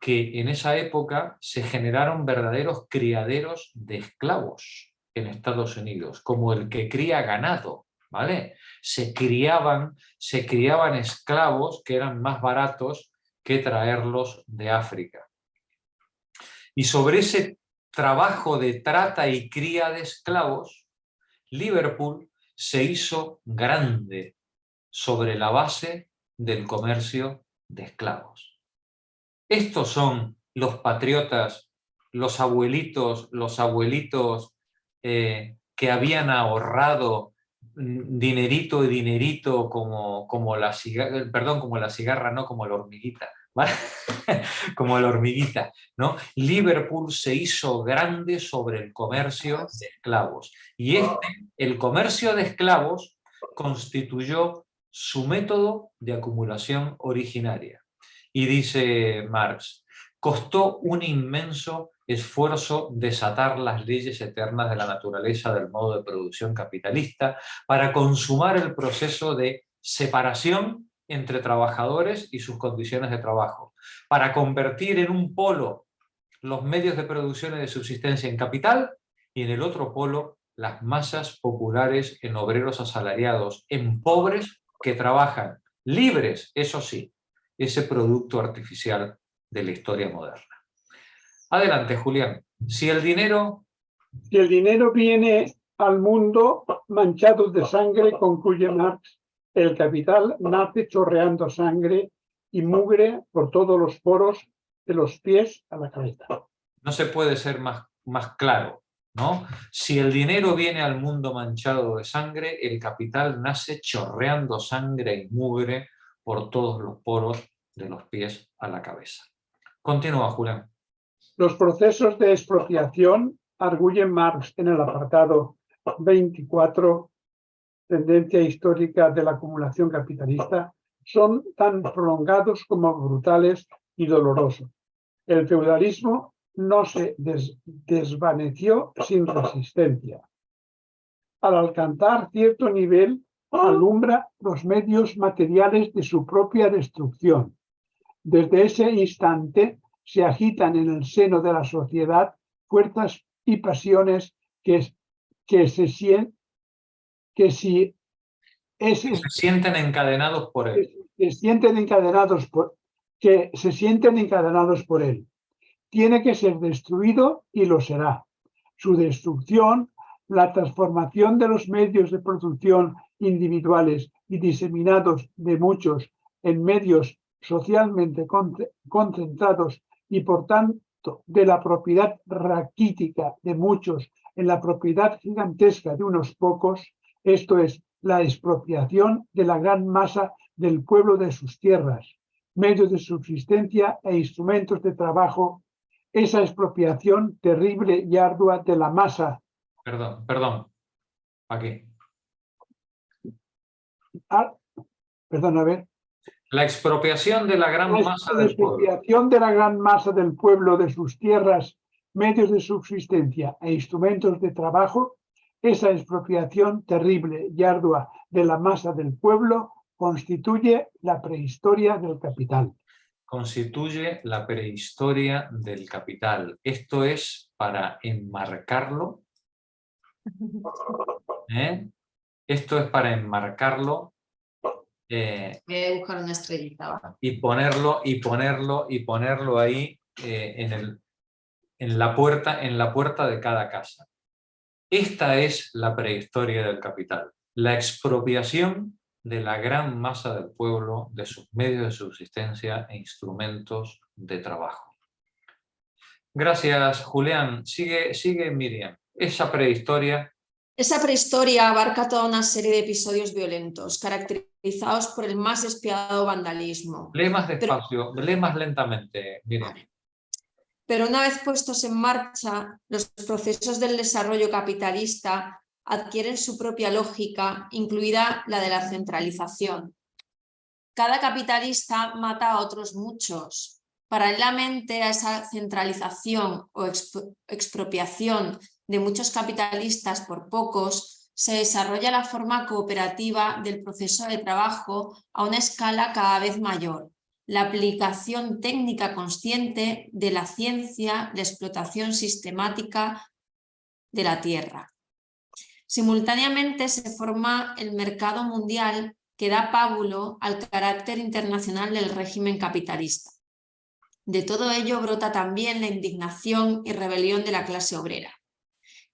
que en esa época se generaron verdaderos criaderos de esclavos en Estados Unidos, como el que cría ganado, ¿vale? Se criaban esclavos que eran más baratos que traerlos de África. Y sobre ese trabajo de trata y cría de esclavos, Liverpool se hizo grande sobre la base del comercio de esclavos. Estos son los patriotas, los abuelitos que habían ahorrado dinerito y dinerito como la cigarra, no, como la hormiguita, ¿vale? Como la hormiguita, ¿no? Liverpool se hizo grande sobre el comercio de esclavos. Y el comercio de esclavos constituyó su método de acumulación originaria. Y dice Marx, costó un inmenso esfuerzo desatar las leyes eternas de la naturaleza del modo de producción capitalista para consumar el proceso de separación entre trabajadores y sus condiciones de trabajo, para convertir en un polo los medios de producción y de subsistencia en capital y en el otro polo las masas populares en obreros asalariados, en pobres que trabajan libres, eso sí, ese producto artificial de la historia moderna. Adelante, Julián. Si el dinero viene al mundo manchado de sangre, concluye Marx, el capital nace chorreando sangre y mugre por todos los poros de los pies a la cabeza. No se puede ser más claro, ¿no? Si el dinero viene al mundo manchado de sangre, el capital nace chorreando sangre y mugre por todos los poros de los pies a la cabeza. Continúa, Julián. Los procesos de expropiación, arguye Marx en el apartado 24, tendencia histórica de la acumulación capitalista, son tan prolongados como brutales y dolorosos. El feudalismo no se desvaneció sin resistencia. Al alcanzar cierto nivel, alumbra los medios materiales de su propia destrucción. Desde ese instante se agitan en el seno de la sociedad fuerzas y pasiones que se sienten encadenados por él. Que se sienten encadenados por él. Tiene que ser destruido y lo será. Su destrucción, la transformación de los medios de producción individuales y diseminados de muchos en medios socialmente concentrados y por tanto de la propiedad raquítica de muchos en la propiedad gigantesca de unos pocos, esto es, la expropiación de la gran masa del pueblo de sus tierras, medios de subsistencia e instrumentos de trabajo, esa expropiación terrible y ardua de la masa. Perdón. Aquí. Perdón, a ver. La expropiación de la gran masa del pueblo. La expropiación de la gran masa del pueblo de sus tierras, medios de subsistencia e instrumentos de trabajo, esa expropiación terrible y ardua de la masa del pueblo constituye la prehistoria del capital. Constituye la prehistoria del capital. Esto es para enmarcarlo. Esto es para enmarcarlo. Voy a buscar una estrellita. ¿Va? Y ponerlo ahí en la puerta de cada casa. Esta es la prehistoria del capital. La expropiación de la gran masa del pueblo de sus medios de subsistencia e instrumentos de trabajo. Gracias, Julián. Sigue Miriam. Esa prehistoria abarca toda una serie de episodios violentos, caracterizados por el más despiadado vandalismo. Lee más despacio, lee más lentamente, Miriam. Pero una vez puestos en marcha, los procesos del desarrollo capitalista adquieren su propia lógica, incluida la de la centralización. Cada capitalista mata a otros muchos. Paralelamente a esa centralización o expropiación de muchos capitalistas por pocos, se desarrolla la forma cooperativa del proceso de trabajo a una escala cada vez mayor. La aplicación técnica consciente de la ciencia de explotación sistemática de la tierra. Simultáneamente se forma el mercado mundial que da pábulo al carácter internacional del régimen capitalista. De todo ello brota también la indignación y rebelión de la clase obrera,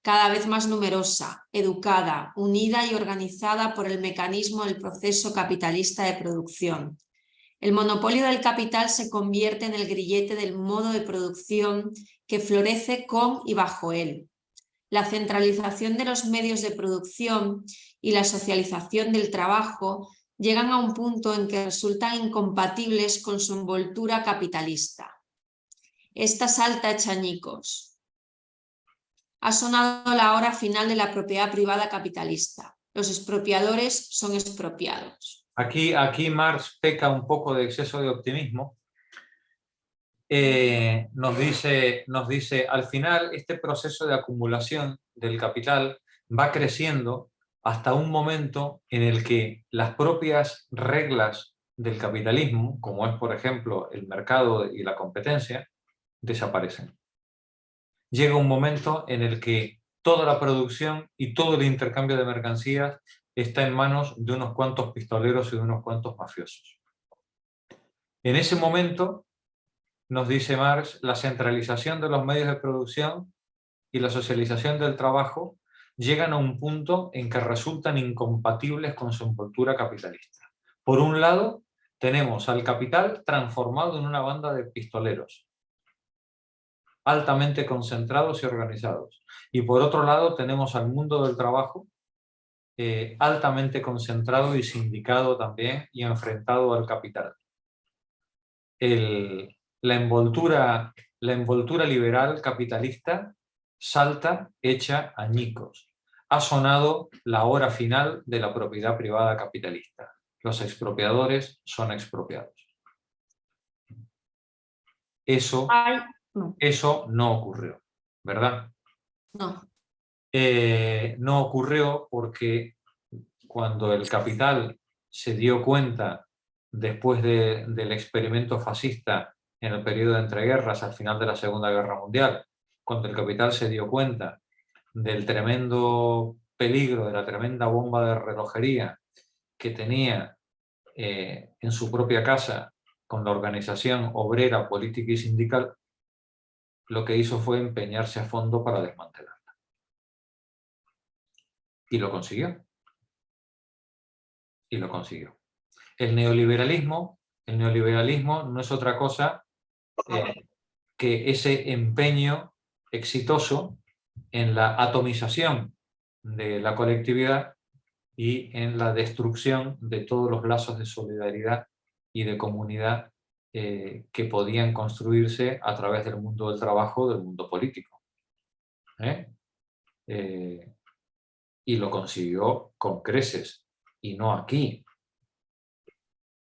cada vez más numerosa, educada, unida y organizada por el mecanismo del proceso capitalista de producción. El monopolio del capital se convierte en el grillete del modo de producción que florece con y bajo él. La centralización de los medios de producción y la socialización del trabajo llegan a un punto en que resultan incompatibles con su envoltura capitalista. Esta salta hecha añicos. Ha sonado la hora final de la propiedad privada capitalista. Los expropiadores son expropiados. Aquí Marx peca un poco de exceso de optimismo. Nos dice, al final este proceso de acumulación del capital va creciendo hasta un momento en el que las propias reglas del capitalismo, como es por ejemplo el mercado y la competencia, desaparecen. Llega un momento en el que toda la producción y todo el intercambio de mercancías está en manos de unos cuantos pistoleros y de unos cuantos mafiosos. En ese momento, nos dice Marx, la centralización de los medios de producción y la socialización del trabajo llegan a un punto en que resultan incompatibles con su envoltura capitalista. Por un lado, tenemos al capital transformado en una banda de pistoleros, altamente concentrados y organizados. Y por otro lado, tenemos al mundo del trabajo, altamente concentrado y sindicado también y enfrentado al capital. La envoltura liberal capitalista salta hecha añicos. Ha sonado la hora final de la propiedad privada capitalista. Los expropiadores son expropiados. Eso no ocurrió, ¿verdad? No. No ocurrió porque cuando el capital se dio cuenta, después del experimento fascista en el periodo de entreguerras al final de la Segunda Guerra Mundial, cuando el capital se dio cuenta del tremendo peligro, de la tremenda bomba de relojería que tenía en su propia casa con la organización obrera, política y sindical, lo que hizo fue empeñarse a fondo para desmantelarla. Y lo consiguió. Y lo consiguió. El neoliberalismo no es otra cosa que ese empeño exitoso en la atomización de la colectividad y en la destrucción de todos los lazos de solidaridad y de comunidad que podían construirse a través del mundo del trabajo, del mundo político. Y lo consiguió con creces, y no aquí,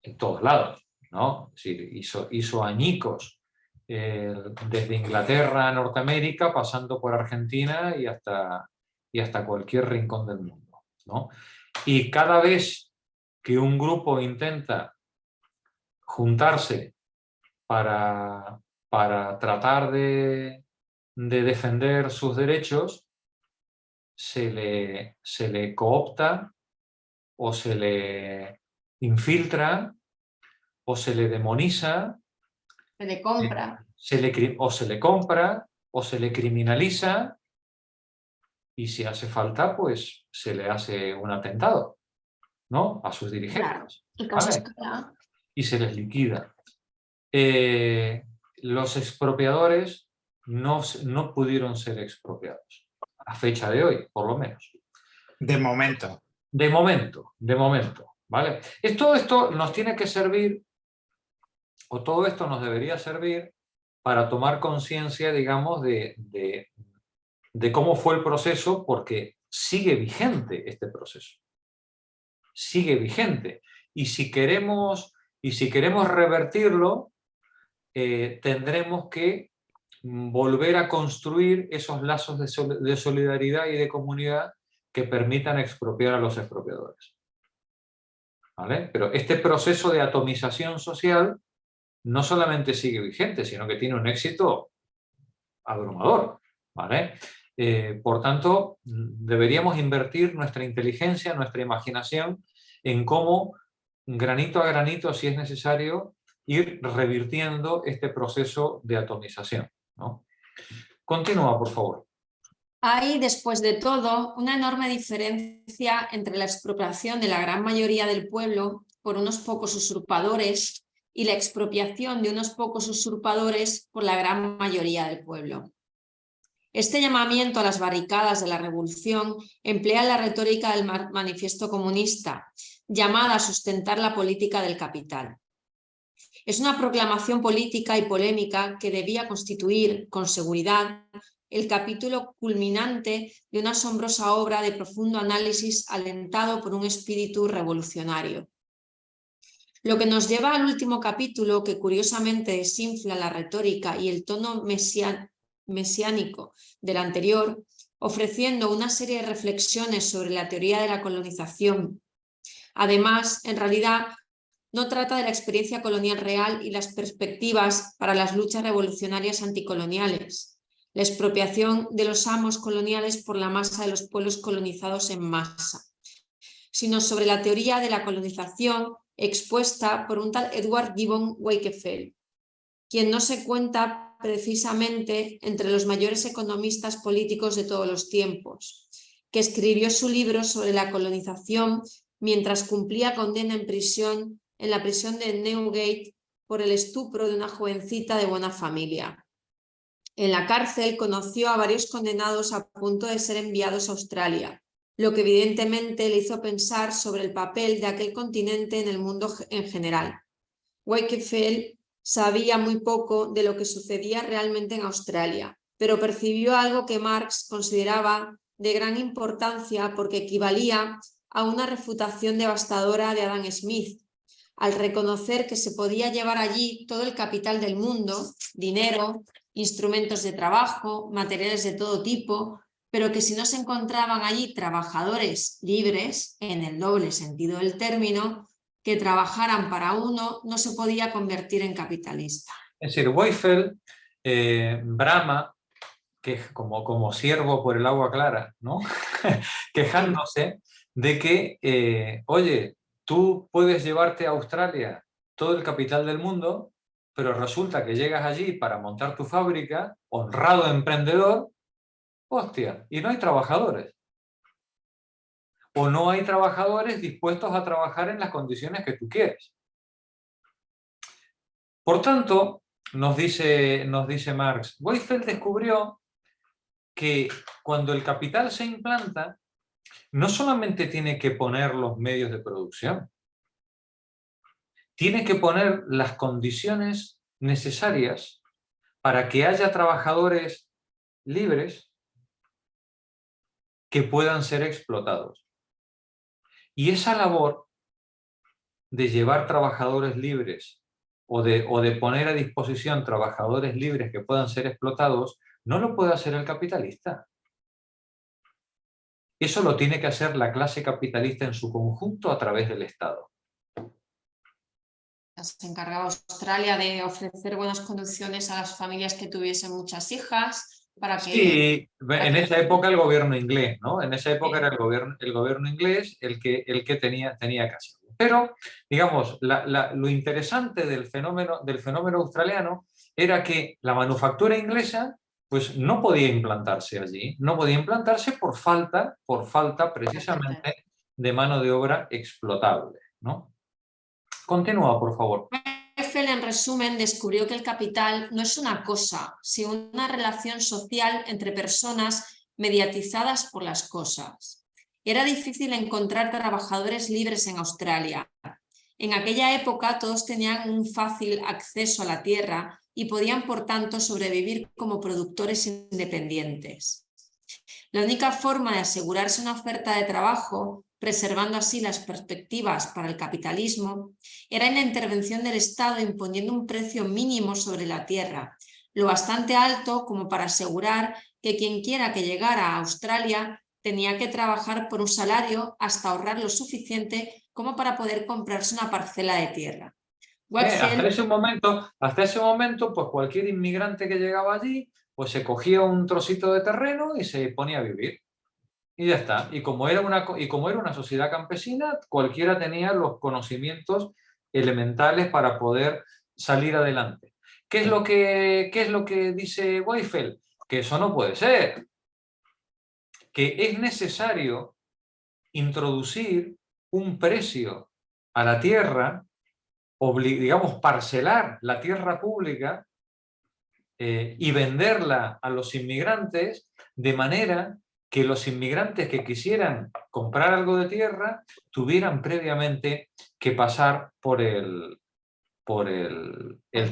en todos lados, ¿no? Es decir, hizo añicos desde Inglaterra a Norteamérica, pasando por Argentina y hasta cualquier rincón del mundo, ¿no? Y cada vez que un grupo intenta juntarse para tratar de defender sus derechos, se le coopta o se le infiltra o se le demoniza, Se le compra. o se le compra o se le criminaliza, y si hace falta, pues se le hace un atentado, ¿no?, a sus dirigentes. Claro. Y ¿vale? Y se les liquida. Los expropiadores no pudieron ser expropiados, a fecha de hoy, por lo menos. De momento. De momento, ¿vale? Todo esto nos tiene que servir, o todo esto nos debería servir para tomar conciencia, digamos, de cómo fue el proceso, porque sigue vigente este proceso. Sigue vigente. Y si queremos revertirlo, tendremos que volver a construir esos lazos de solidaridad y de comunidad que permitan expropiar a los expropiadores. ¿Vale? Pero este proceso de atomización social no solamente sigue vigente, sino que tiene un éxito abrumador. ¿Vale? Por tanto, deberíamos invertir nuestra inteligencia, nuestra imaginación en cómo, granito a granito, si es necesario, ir revirtiendo este proceso de atomización, ¿no? Continúa, por favor. Hay, después de todo, una enorme diferencia entre la expropiación de la gran mayoría del pueblo por unos pocos usurpadores y la expropiación de unos pocos usurpadores por la gran mayoría del pueblo. Este llamamiento a las barricadas de la revolución emplea la retórica del manifiesto comunista, llamada a sustentar la política del capital. Es una proclamación política y polémica que debía constituir, con seguridad, el capítulo culminante de una asombrosa obra de profundo análisis alentado por un espíritu revolucionario. Lo que nos lleva al último capítulo, que curiosamente desinfla la retórica y el tono mesiánico del anterior, ofreciendo una serie de reflexiones sobre la teoría de la colonización. Además, en realidad, no trata de la experiencia colonial real y las perspectivas para las luchas revolucionarias anticoloniales, la expropiación de los amos coloniales por la masa de los pueblos colonizados en masa, sino sobre la teoría de la colonización expuesta por un tal Edward Gibbon Wakefield, quien no se cuenta precisamente entre los mayores economistas políticos de todos los tiempos, que escribió su libro sobre la colonización mientras cumplía condena en la prisión de Newgate por el estupro de una jovencita de buena familia. En la cárcel conoció a varios condenados a punto de ser enviados a Australia, lo que evidentemente le hizo pensar sobre el papel de aquel continente en el mundo en general. Wakefield sabía muy poco de lo que sucedía realmente en Australia, pero percibió algo que Marx consideraba de gran importancia porque equivalía a una refutación devastadora de Adam Smith, al reconocer que se podía llevar allí todo el capital del mundo, dinero, instrumentos de trabajo, materiales de todo tipo, pero que si no se encontraban allí trabajadores libres, en el doble sentido del término, que trabajaran para uno, no se podía convertir en capitalista. Es decir, Wakefield brama, que como ciervo por el agua clara, ¿no? Quejándose de que, oye, tú puedes llevarte a Australia todo el capital del mundo, pero resulta que llegas allí para montar tu fábrica, honrado emprendedor, hostia, y no hay trabajadores. O no hay trabajadores dispuestos a trabajar en las condiciones que tú quieres. Por tanto, nos dice Marx, Weifeld descubrió que cuando el capital se implanta, no solamente tiene que poner los medios de producción, tiene que poner las condiciones necesarias para que haya trabajadores libres que puedan ser explotados. Y esa labor de llevar trabajadores libres o de poner a disposición trabajadores libres que puedan ser explotados, no lo puede hacer el capitalista. Eso lo tiene que hacer la clase capitalista en su conjunto a través del Estado. Se encargaba Australia de ofrecer buenas condiciones a las familias que tuviesen muchas hijas para que... Sí, en esa época el gobierno inglés, ¿no? En esa época era el gobierno inglés el que tenía que hacerlo. Pero, digamos, lo interesante del fenómeno australiano era que la manufactura inglesa pues no podía implantarse allí, no podía implantarse por falta precisamente de mano de obra explotable, ¿no? Continúa, por favor. Weifeld, en resumen, descubrió que el capital no es una cosa, sino una relación social entre personas mediatizadas por las cosas. Era difícil encontrar trabajadores libres en Australia. En aquella época todos tenían un fácil acceso a la tierra y podían, por tanto, sobrevivir como productores independientes. La única forma de asegurarse una oferta de trabajo, preservando así las perspectivas para el capitalismo, era en la intervención del Estado imponiendo un precio mínimo sobre la tierra, lo bastante alto como para asegurar que quien quiera que llegara a Australia tenía que trabajar por un salario hasta ahorrar lo suficiente como para poder comprarse una parcela de tierra. Hasta ese momento, pues cualquier inmigrante que llegaba allí, pues se cogía un trocito de terreno y se ponía a vivir. Y ya está. Y como era una sociedad campesina, cualquiera tenía los conocimientos elementales para poder salir adelante. ¿Qué es lo que dice Weifeld? Que eso no puede ser. Que es necesario introducir un precio a la tierra, digamos, parcelar la tierra pública y venderla a los inmigrantes de manera que los inmigrantes que quisieran comprar algo de tierra tuvieran previamente que pasar por el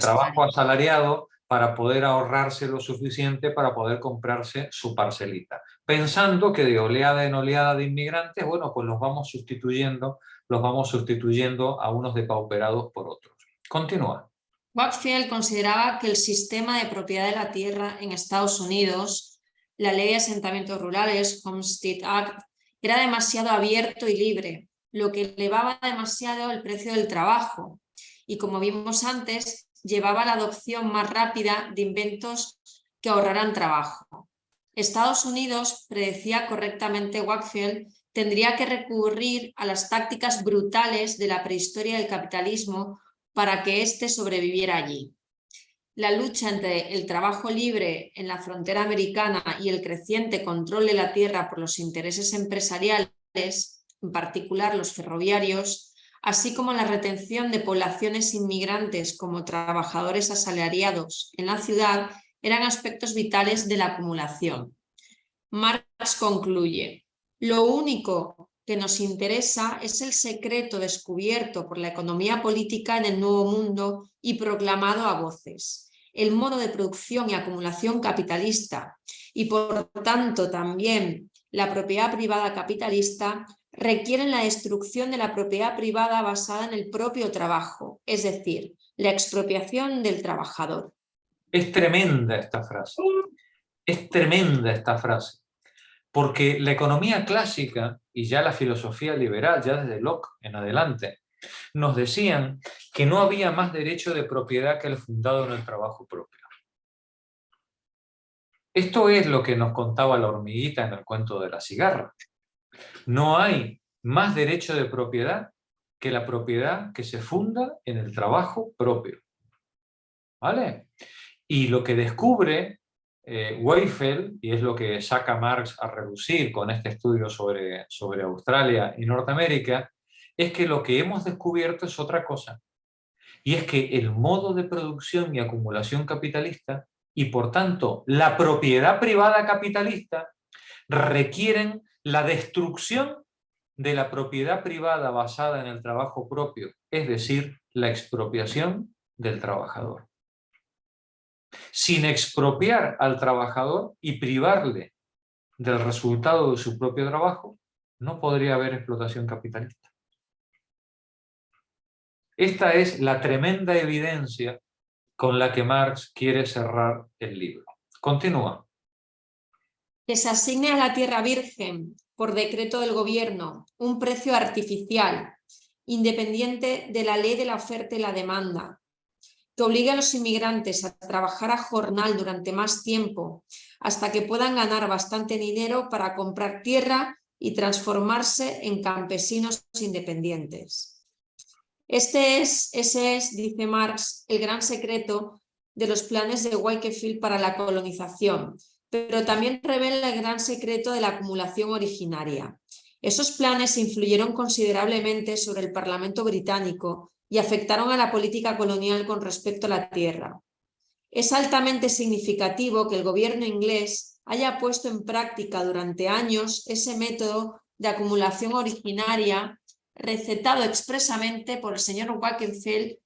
trabajo asalariado para poder ahorrarse lo suficiente para poder comprarse su parcelita. Pensando que de oleada en oleada de inmigrantes, bueno, pues los vamos sustituyendo a unos depauperados por otros. Continúa. Wakefield consideraba que el sistema de propiedad de la tierra en Estados Unidos, la ley de asentamientos rurales, Homestead Act, era demasiado abierto y libre, lo que elevaba demasiado el precio del trabajo y, como vimos antes, llevaba a la adopción más rápida de inventos que ahorraran trabajo. Estados Unidos, predecía correctamente Wakefield, tendría que recurrir a las tácticas brutales de la prehistoria del capitalismo para que éste sobreviviera allí. La lucha entre el trabajo libre en la frontera americana y el creciente control de la tierra por los intereses empresariales, en particular los ferroviarios, así como la retención de poblaciones inmigrantes como trabajadores asalariados en la ciudad, eran aspectos vitales de la acumulación. Marx concluye: lo único que nos interesa es el secreto descubierto por la economía política en el Nuevo Mundo y proclamado a voces, el modo de producción y acumulación capitalista, y por tanto también la propiedad privada capitalista, requieren la destrucción de la propiedad privada basada en el propio trabajo, es decir, la expropiación del trabajador. Es tremenda esta frase. Es tremenda esta frase. Porque la economía clásica y ya la filosofía liberal, ya desde Locke en adelante, nos decían que no había más derecho de propiedad que el fundado en el trabajo propio. Esto es lo que nos contaba la hormiguita en el cuento de la cigarra. No hay más derecho de propiedad que la propiedad que se funda en el trabajo propio. ¿Vale? Y lo que descubre Weifeld, y es lo que saca Marx a relucir con este estudio sobre Australia y Norteamérica, es que lo que hemos descubierto es otra cosa. Y es que el modo de producción y acumulación capitalista, y por tanto la propiedad privada capitalista, requieren la destrucción de la propiedad privada basada en el trabajo propio, es decir, la expropiación del trabajador. Sin expropiar al trabajador y privarle del resultado de su propio trabajo, no podría haber explotación capitalista. Esta es la tremenda evidencia con la que Marx quiere cerrar el libro. Continúa. Que se asigne a la tierra virgen, por decreto del gobierno, un precio artificial, independiente de la ley de la oferta y la demanda, que obligue a los inmigrantes a trabajar a jornal durante más tiempo, hasta que puedan ganar bastante dinero para comprar tierra y transformarse en campesinos independientes. Ese es, dice Marx, el gran secreto de los planes de Wakefield para la colonización, pero también revela el gran secreto de la acumulación originaria. Esos planes influyeron considerablemente sobre el Parlamento británico y afectaron a la política colonial con respecto a la tierra. Es altamente significativo que el gobierno inglés haya puesto en práctica durante años ese método de acumulación originaria recetado expresamente por el señor Wakefield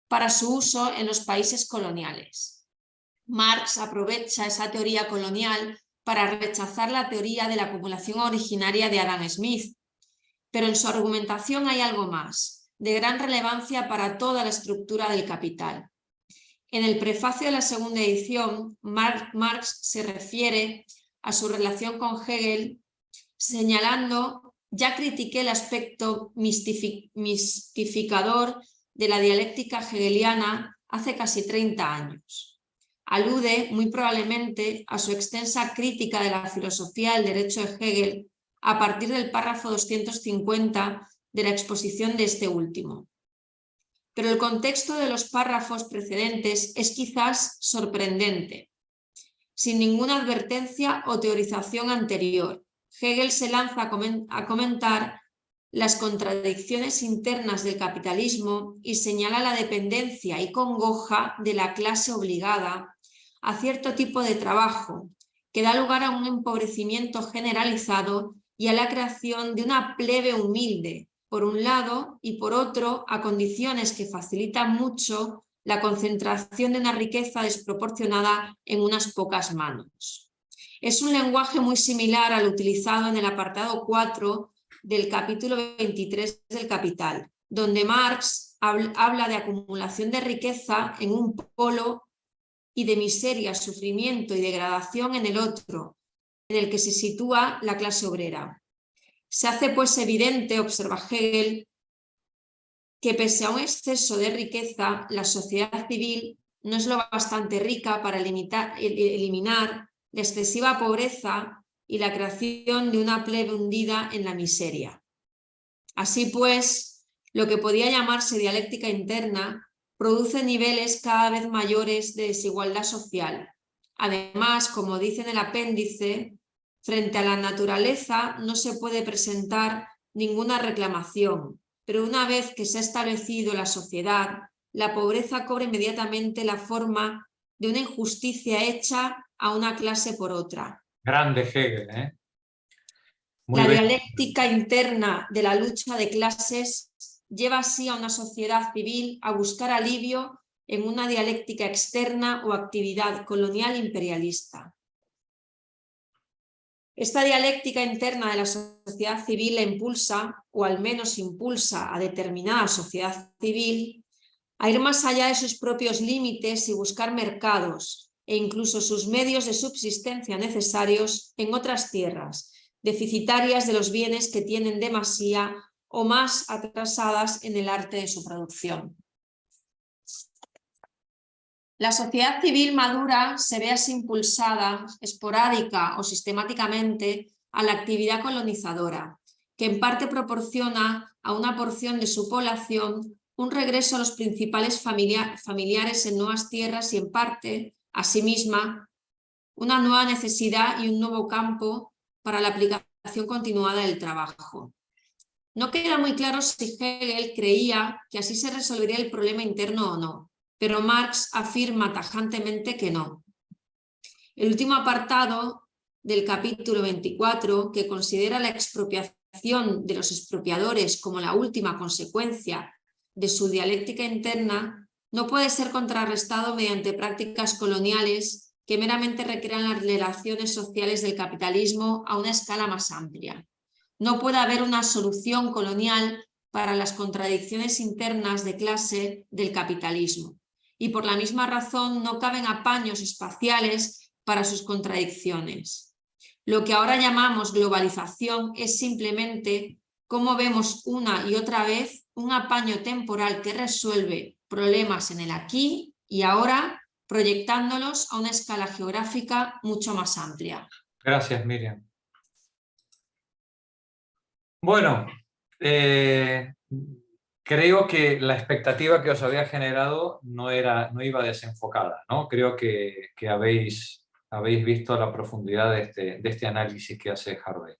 para su uso en los países coloniales. Marx aprovecha esa teoría colonial para rechazar la teoría de la acumulación originaria de Adam Smith, pero en su argumentación hay algo más, de gran relevancia para toda la estructura del capital. En el prefacio de la segunda edición, Marx se refiere a su relación con Hegel, señalando: ya critiqué el aspecto mistificador de la dialéctica hegeliana hace casi 30 años. Alude muy probablemente a su extensa crítica de la filosofía del derecho de Hegel a partir del párrafo 250 de la exposición de este último. Pero el contexto de los párrafos precedentes es quizás sorprendente. Sin ninguna advertencia o teorización anterior, Hegel se lanza a comentar las contradicciones internas del capitalismo y señala la dependencia y congoja de la clase obligada a cierto tipo de trabajo, que da lugar a un empobrecimiento generalizado y a la creación de una plebe humilde, por un lado, y por otro, a condiciones que facilitan mucho la concentración de una riqueza desproporcionada en unas pocas manos. Es un lenguaje muy similar al utilizado en el apartado 4 del capítulo 23 del Capital, donde Marx habla de acumulación de riqueza en un polo y de miseria, sufrimiento y degradación en el otro, en el que se sitúa la clase obrera. Se hace pues evidente, observa Hegel, que pese a un exceso de riqueza, la sociedad civil no es lo bastante rica para eliminar la excesiva pobreza y la creación de una plebe hundida en la miseria. Así pues, lo que podía llamarse dialéctica interna produce niveles cada vez mayores de desigualdad social. Además, como dice en el apéndice, frente a la naturaleza no se puede presentar ninguna reclamación, pero una vez que se ha establecido la sociedad, la pobreza cobra inmediatamente la forma de una injusticia hecha a una clase por otra. Grande Hegel, ¿eh? La dialéctica interna de la lucha de clases lleva así a una sociedad civil a buscar alivio en una dialéctica externa o actividad colonial imperialista. Esta dialéctica interna de la sociedad civil la impulsa, o al menos impulsa a determinada sociedad civil, a ir más allá de sus propios límites y buscar mercados e incluso sus medios de subsistencia necesarios en otras tierras, deficitarias de los bienes que tienen demasía o más atrasadas en el arte de su producción. La sociedad civil madura se ve así impulsada, esporádica o sistemáticamente, a la actividad colonizadora, que en parte proporciona a una porción de su población un regreso a los principales familiares en nuevas tierras y en parte, a sí misma, una nueva necesidad y un nuevo campo para la aplicación continuada del trabajo. No queda muy claro si Hegel creía que así se resolvería el problema interno o no, pero Marx afirma tajantemente que no. El último apartado del capítulo 24, que considera la expropiación de los expropiadores como la última consecuencia de su dialéctica interna, no puede ser contrarrestado mediante prácticas coloniales que meramente recrean las relaciones sociales del capitalismo a una escala más amplia. No puede haber una solución colonial para las contradicciones internas de clase del capitalismo, y por la misma razón no caben apaños espaciales para sus contradicciones. Lo que ahora llamamos globalización es simplemente cómo vemos una y otra vez un apaño temporal que resuelve problemas en el aquí y ahora, proyectándolos a una escala geográfica mucho más amplia. Gracias, Miriam. Bueno, creo que la expectativa que os había generado no iba desenfocada, ¿no? Creo que habéis visto la profundidad de este análisis que hace Harvey.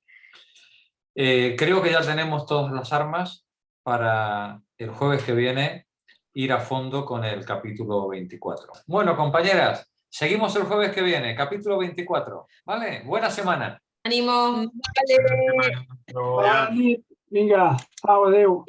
Creo que ya tenemos todas las armas para el jueves que viene ir a fondo con el capítulo 24. Bueno, compañeras, seguimos el jueves que viene, capítulo 24, ¿vale? Buena semana. ¡Ánimo! Vinga, au, adeu.